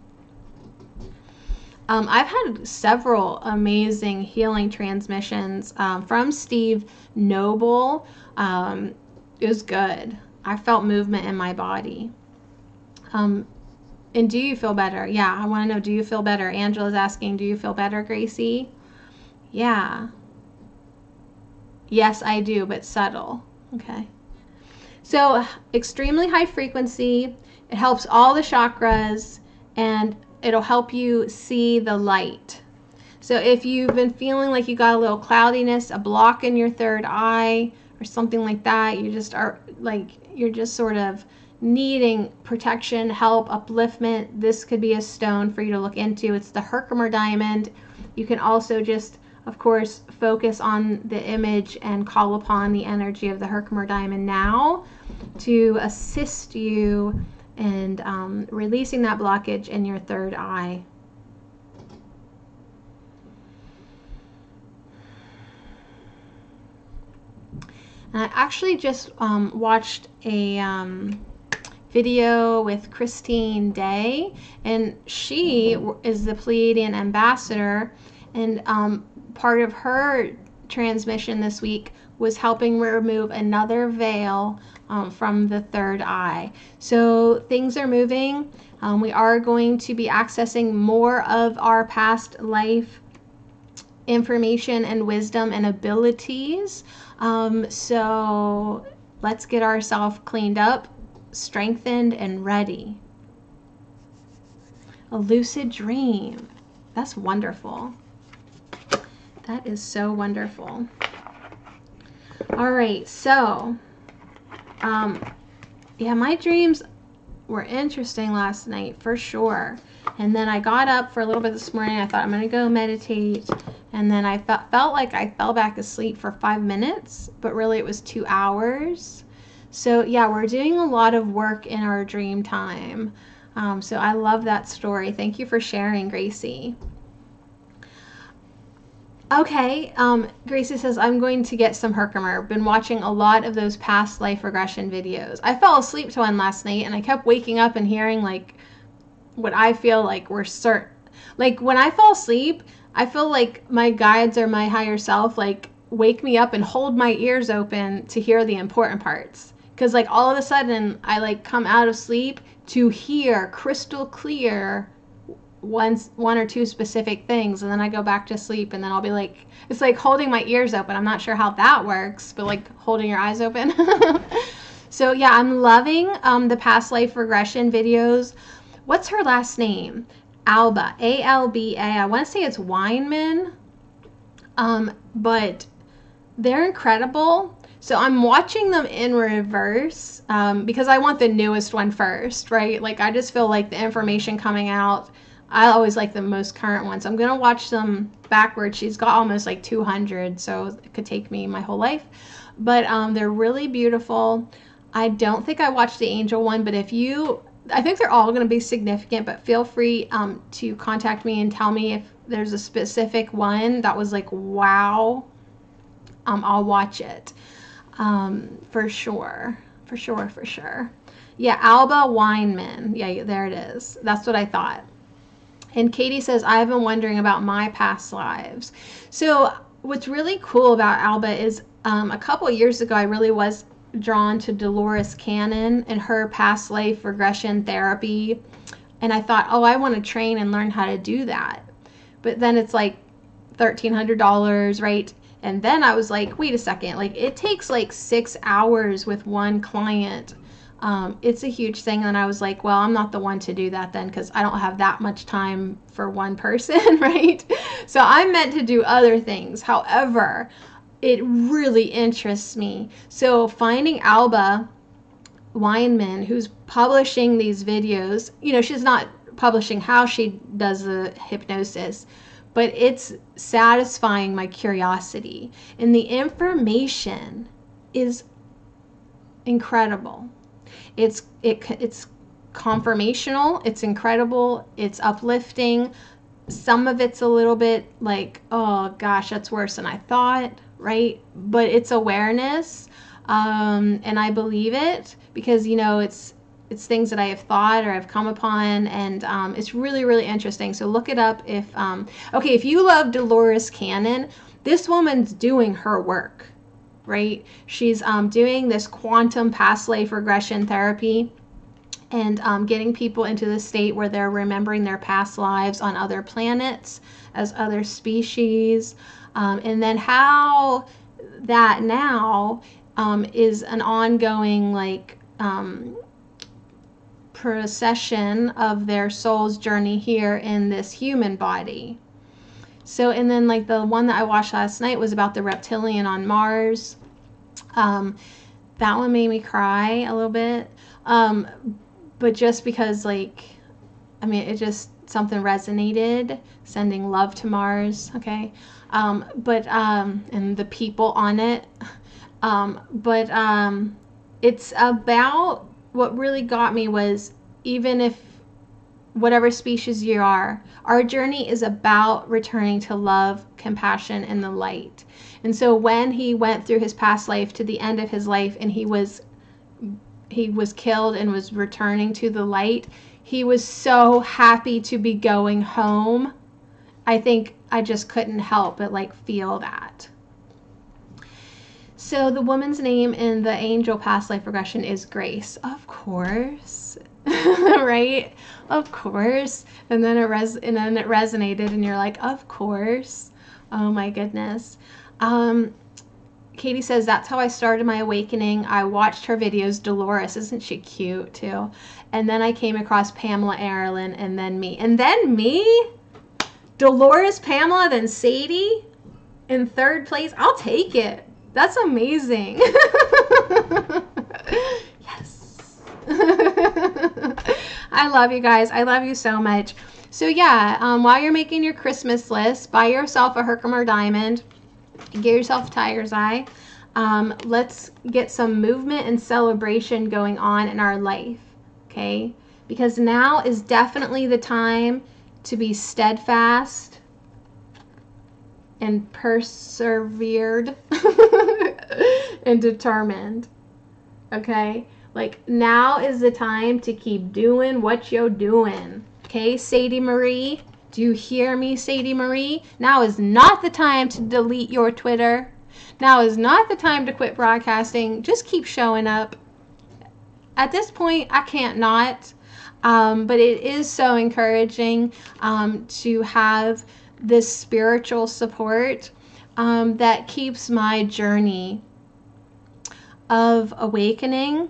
I've had several amazing healing transmissions from Steve Noble. It was good. I felt movement in my body. And do you feel better? Yeah, I want to know, do you feel better? Angela's asking, do you feel better, Gracie? Yeah. Yes, I do, but subtle. Okay. So extremely high frequency. It helps all the chakras and it'll help you see the light. So if you've been feeling like you got a little cloudiness, a block in your third eye or something like that, you just are like, you're just sort of needing protection, help, upliftment, this could be a stone for you to look into. It's the Herkimer diamond. You can also just, of course, focus on the image and call upon the energy of the Herkimer diamond now to assist you in releasing that blockage in your third eye. And I actually just watched a video with Christine Day, and she is the Pleiadian ambassador, and part of her transmission this week was helping remove another veil from the third eye. So things are moving. We are going to be accessing more of our past life information and wisdom and abilities. So let's get ourselves cleaned up, strengthened, and ready. A lucid dream. That's wonderful. That is so wonderful. All right, so, yeah, my dreams were interesting last night for sure. And then I got up for a little bit this morning. I thought I'm going to go meditate. And then I felt like I fell back asleep for 5 minutes, but really it was 2 hours. So yeah, we're doing a lot of work in our dream time. So I love that story. Thank you for sharing, Gracie. Okay, Gracie says, I'm going to get some Herkimer. Been watching a lot of those past life regression videos. I fell asleep to one last night, and I kept waking up and hearing, like, what I feel like were certain. Like, when I fall asleep, I feel like my guides or my higher self, like, wake me up and hold my ears open to hear the important parts. Because, like, all of a sudden, I, like, come out of sleep to hear crystal clear one or two specific things, and then I go back to sleep, and then I'll be like, it's like holding my ears open. I'm not sure how that works, but like holding your eyes open. So yeah, I'm loving the past life regression videos. What's her last name? Alba, A-L-B-A. I want to say it's Weinman, but they're incredible. So I'm watching them in reverse because I want the newest one first, right? Like, I just feel like the information coming out, I always like the most current ones. I'm going to watch them backwards. She's got almost like 200, so it could take me my whole life. But they're really beautiful. I don't think I watched the angel one, but if you, I think they're all going to be significant, but feel free to contact me and tell me if there's a specific one that was like, wow, I'll watch it for sure. For sure. Yeah, Alba Weinman. Yeah, there it is. That's what I thought. And Katie says, I've been wondering about my past lives. So what's really cool about Alba is a couple of years ago, I really was drawn to Dolores Cannon and her past life regression therapy. And I thought, oh, I want to train and learn how to do that. But then it's like $1,300, right? And then I was like, wait a second, like it takes like 6 hours with one client. It's a huge thing. And I was like, well, I'm not the one to do that then, because I don't have that much time for one person, right? So I'm meant to do other things. However, it really interests me. So finding Alba Weinman, who's publishing these videos, you know, she's not publishing how she does the hypnosis, but it's satisfying my curiosity. And the information is incredible. It's confirmational, it's incredible, it's uplifting. Some of it's a little bit like, oh gosh, that's worse than I thought, right? But it's awareness, and I believe it because, you know, it's things that I have thought or I've come upon, and it's really, really interesting. So look it up if, okay, if you love Dolores Cannon, this woman's doing her work, right? She's doing this quantum past life regression therapy and getting people into the state where they're remembering their past lives on other planets as other species, and then how that now is an ongoing, like, procession of their soul's journey here in this human body. So, and then like the one that I watched last night was about the reptilian on Mars. That one made me cry a little bit. But just because, like, I mean, it just, something resonated, sending love to Mars, okay? And the people on it. It's about, what really got me was, even if whatever species you are, our journey is about returning to love, compassion, and the light. And so when he went through his past life to the end of his life and he was killed and was returning to the light, he was so happy to be going home. I think I just couldn't help but like feel that. So the woman's name in the angel past life regression is Grace, of course. Right? Of course. And then it resonated and you're like, of course. Oh my goodness. Katie says, that's how I started my awakening. I watched her videos. Dolores, isn't she cute too? And then I came across Pamela Arlen, and then me. And then me? Dolores, Pamela, then Sadie in third place. I'll take it. That's amazing. Yes. I love you guys. I love you so much. So yeah, while you're making your Christmas list, buy yourself a Herkimer diamond. Get yourself a tiger's eye. Let's get some movement and celebration going on in our life. Okay? Because now is definitely the time to be steadfast and persevered and determined. Okay? Like, now is the time to keep doing what you're doing. Okay, Sadie Marie? Do you hear me, Sadie Marie? Now is not the time to delete your Twitter. Now is not the time to quit broadcasting. Just keep showing up. At this point, I can't not. But it is so encouraging to have this spiritual support that keeps my journey of awakening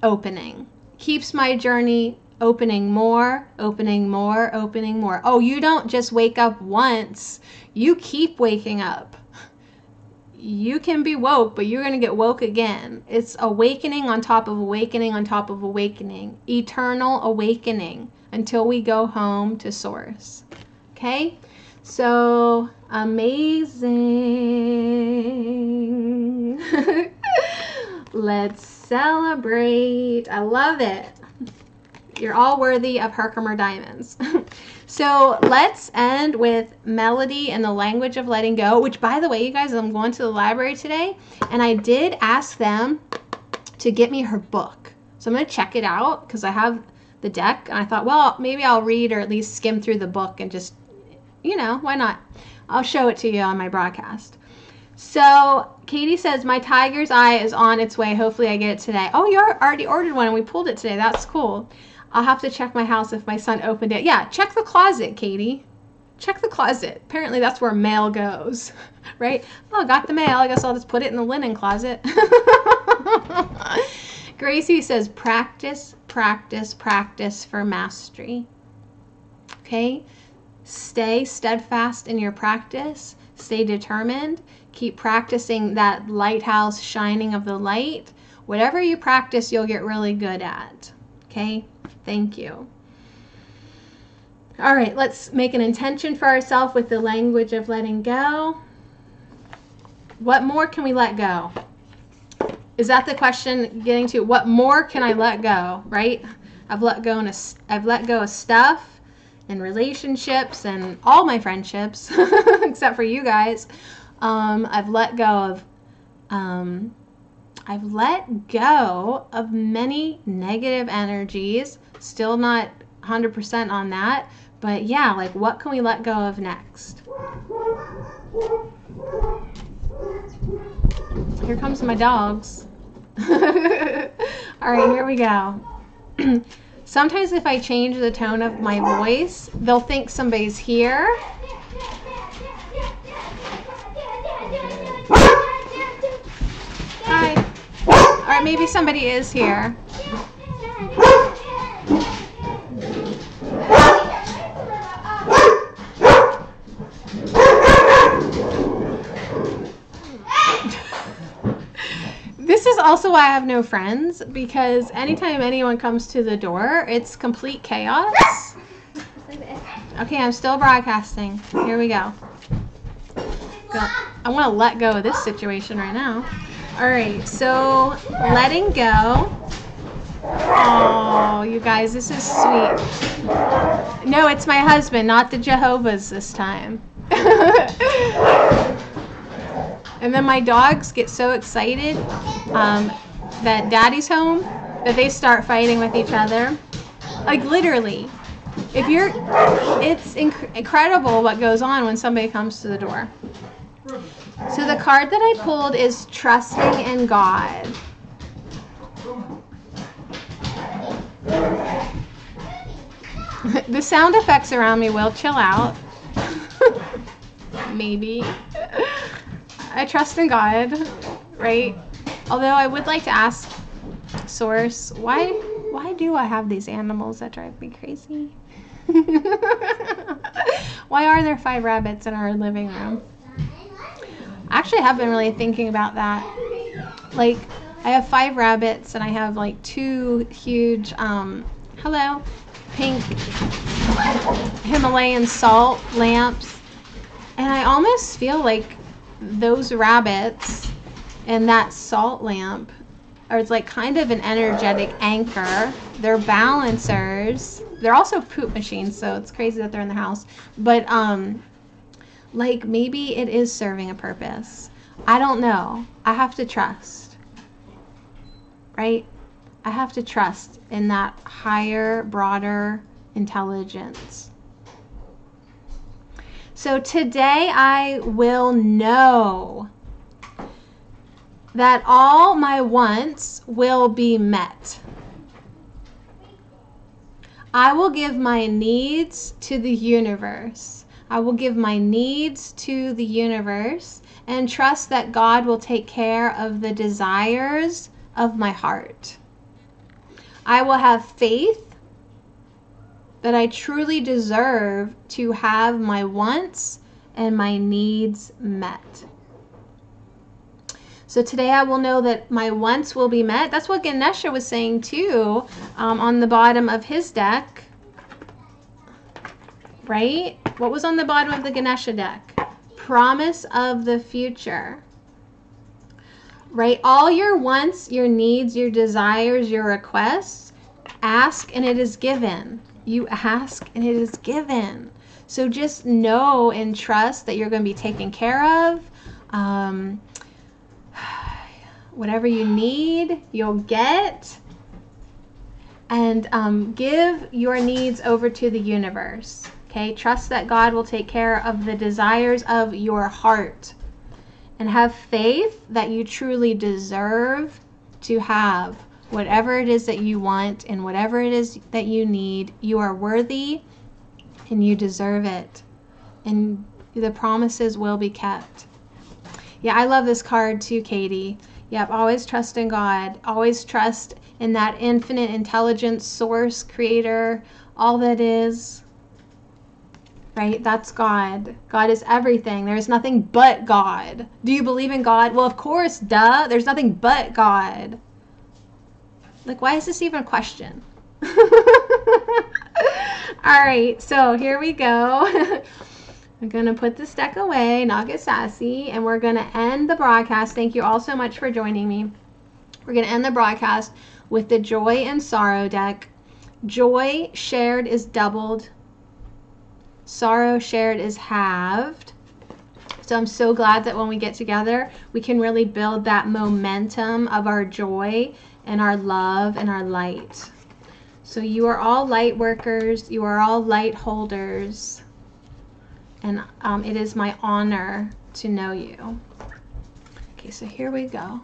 opening. Keeps my journey opening more, opening more, opening more. Oh, you don't just wake up once. You keep waking up. You can be woke, but you're going to get woke again. It's awakening on top of awakening on top of awakening. Eternal awakening until we go home to Source. Okay? So, amazing. Let's celebrate. I love it. You're all worthy of Herkimer diamonds. So let's end with Melody and the Language of Letting Go, which, by the way, you guys, I'm going to the library today, and I did ask them to get me her book. So I'm going to check it out because I have the deck, and I thought, well, maybe I'll read or at least skim through the book and just, you know, why not? I'll show it to you on my broadcast. So Katie says, my tiger's eye is on its way. Hopefully I get it today. Oh, you already ordered one and we pulled it today. That's cool. I'll have to check my house if my son opened it. Yeah, check the closet, Katie. Check the closet. Apparently that's where mail goes, right? Oh, got the mail. I guess I'll just put it in the linen closet. Gracie says, practice, practice, practice for mastery. Okay? Stay steadfast in your practice. Stay determined. Keep practicing that lighthouse shining of the light. Whatever you practice, you'll get really good at. Okay? Thank you. All right, let's make an intention for ourselves with the language of letting go. What more can we let go? Is that the question getting to? What more can I let go, right? I've let go of stuff and relationships and all my friendships, except for you guys. I've let go of many negative energies. Still not 100% on that, but yeah, like, what can we let go of next? Here comes my dogs. All right, here we go. Sometimes if I change the tone of my voice, they'll think somebody's here. Hi. All right, maybe somebody is here. This is also why I have no friends, because anytime anyone comes to the door, it's complete chaos. Okay, I'm still broadcasting. Here we go. I want to let go of this situation right now. All right, so letting go. Oh, you guys, this is sweet. No, it's my husband, not the Jehovah's this time. And then my dogs get so excited that daddy's home that they start fighting with each other. Like, literally. It's incredible what goes on when somebody comes to the door. So the card that I pulled is Trusting in God. The sound effects around me will chill out. Maybe. I trust in God, right? Although I would like to ask Source, why Why do I have these animals that drive me crazy? Why are there 5 rabbits in our living room? Actually, I have been really thinking about that. Like, I have 5 rabbits and I have like 2 huge, hello, pink Himalayan salt lamps. And I almost feel like those rabbits and that salt lamp are like kind of an energetic anchor. They're balancers. They're also poop machines, so it's crazy that they're in the house. But like maybe it is serving a purpose. I don't know. I have to trust. Right? I have to trust in that higher, broader intelligence. So today I will know that all my wants will be met. I will give my needs to the universe. I will give my needs to the universe and trust that God will take care of the desires of my heart. I will have faith that I truly deserve to have my wants and my needs met. So today I will know that my wants will be met. That's what Ganesha was saying too, on the bottom of his deck. Right? What was on the bottom of the Ganesha deck? Promise of the future. Right? All your wants, your needs, your desires, your requests, ask and it is given. You ask and it is given. So just know and trust that you're going to be taken care of. Whatever you need, you'll get. And give your needs over to the universe. Okay? Trust that God will take care of the desires of your heart. And have faith that you truly deserve to have whatever it is that you want and whatever it is that you need. You are worthy and you deserve it. And the promises will be kept. Yeah, I love this card too, Katie. Yep, always trust in God. Always trust in that infinite intelligence, source, creator, all that is. Right? That's God. God is everything. There is nothing but God. Do you believe in God? Well, of course, duh. There's nothing but God. Like, why is this even a question? All right, so here we go. I'm going to put this deck away, not get sassy, and we're going to end the broadcast. Thank you all so much for joining me. We're going to end the broadcast with the Joy and Sorrow deck. Joy shared is doubled. Sorrow shared is halved. So I'm so glad that when we get together, we can really build that momentum of our joy and our love and our light. So you are all light workers. You are all light holders. And it is my honor to know you. Okay, so here we go.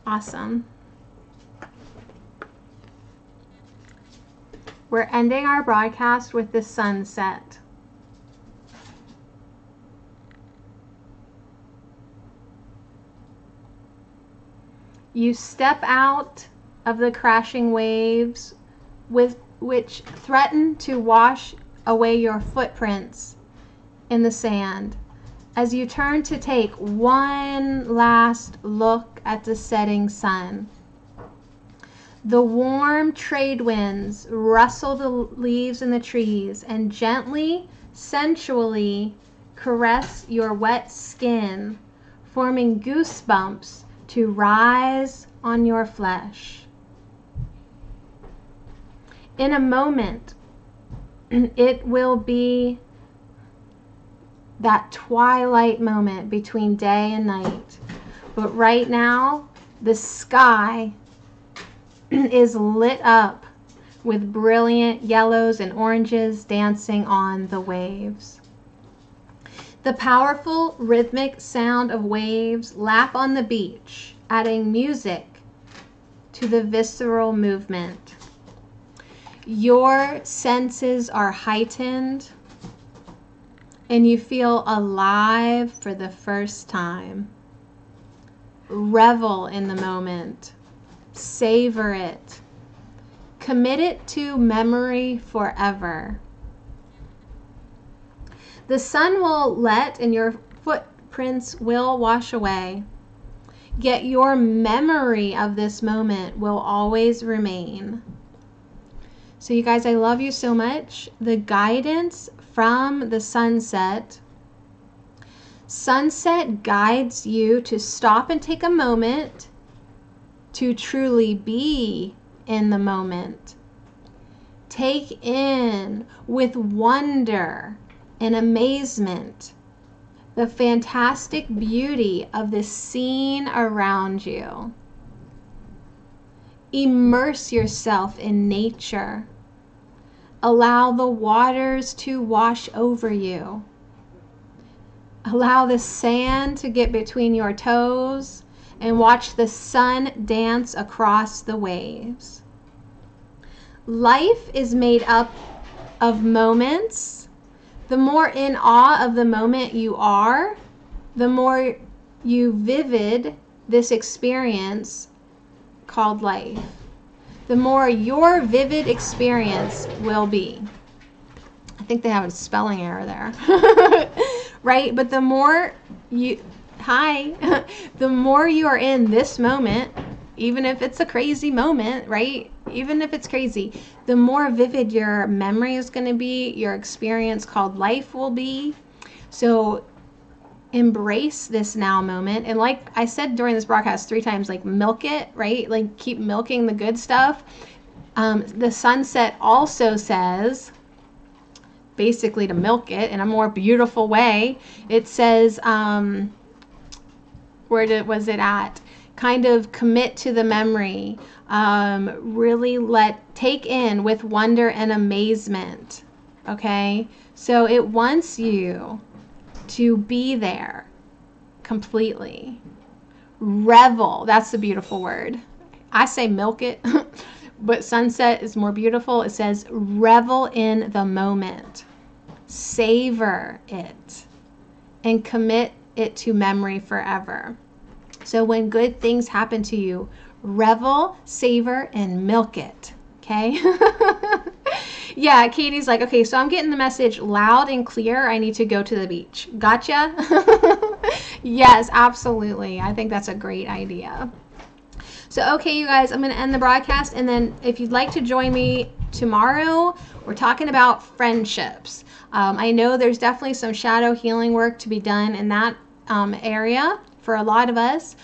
Awesome. We're ending our broadcast with the sunset. You step out of the crashing waves which threaten to wash away your footprints in the sand as you turn to take one last look at the setting sun. The warm trade winds rustle the leaves in the trees and gently, sensually caress your wet skin, forming goosebumps to rise on your flesh. In a moment, it will be that twilight moment between day and night. But right now, the sky is lit up with brilliant yellows and oranges dancing on the waves. The powerful rhythmic sound of waves lap on the beach, adding music to the visceral movement. Your senses are heightened and you feel alive for the first time. Revel in the moment. Savor it. Commit it to memory forever. The sun will let and your footprints will wash away. Yet your memory of this moment will always remain. So you guys, I love you so much. The guidance from the sunset. Sunset guides you to stop and take a moment to truly be in the moment. Take in with wonder and amazement the fantastic beauty of the scene around you. Immerse yourself in nature. Allow the waters to wash over you. Allow the sand to get between your toes and watch the sun dance across the waves. Life is made up of moments. The more in awe of the moment you are, the more you vivid this experience called life. The more your vivid experience will be. I think they have a spelling error there. Right? But the more you, the more you are in this moment, even if it's a crazy moment, right? Even if it's crazy, the more vivid your memory is going to be, your experience called life will be. So embrace this now moment. And like I said during this broadcast 3 times, like milk it, right? Like keep milking the good stuff. The sunset also says, basically to milk it in a more beautiful way, it says, where was it at? Kind of commit to the memory. Really take in with wonder and amazement. Okay? So it wants you to be there completely. Revel. That's the beautiful word. I say milk it, but sunset is more beautiful. It says revel in the moment. Savor it and commit it to memory forever. So when good things happen to you, revel, savor, and milk it. Okay? Yeah, Katie's like, okay, so I'm getting the message loud and clear. I need to go to the beach. Gotcha? Yes, absolutely. I think that's a great idea. So, okay, you guys, I'm going to end the broadcast. And then if you'd like to join me tomorrow, we're talking about friendships. I know there's definitely some shadow healing work to be done in that area for a lot of us.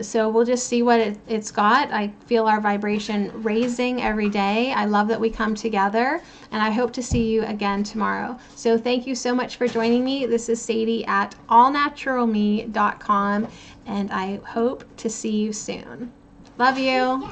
So we'll just see what it's got. I feel our vibration raising every day. I love that we come together, and I hope to see you again tomorrow. So thank you so much for joining me. This is Sadie at allnaturalme.com, and I hope to see you soon. Love you.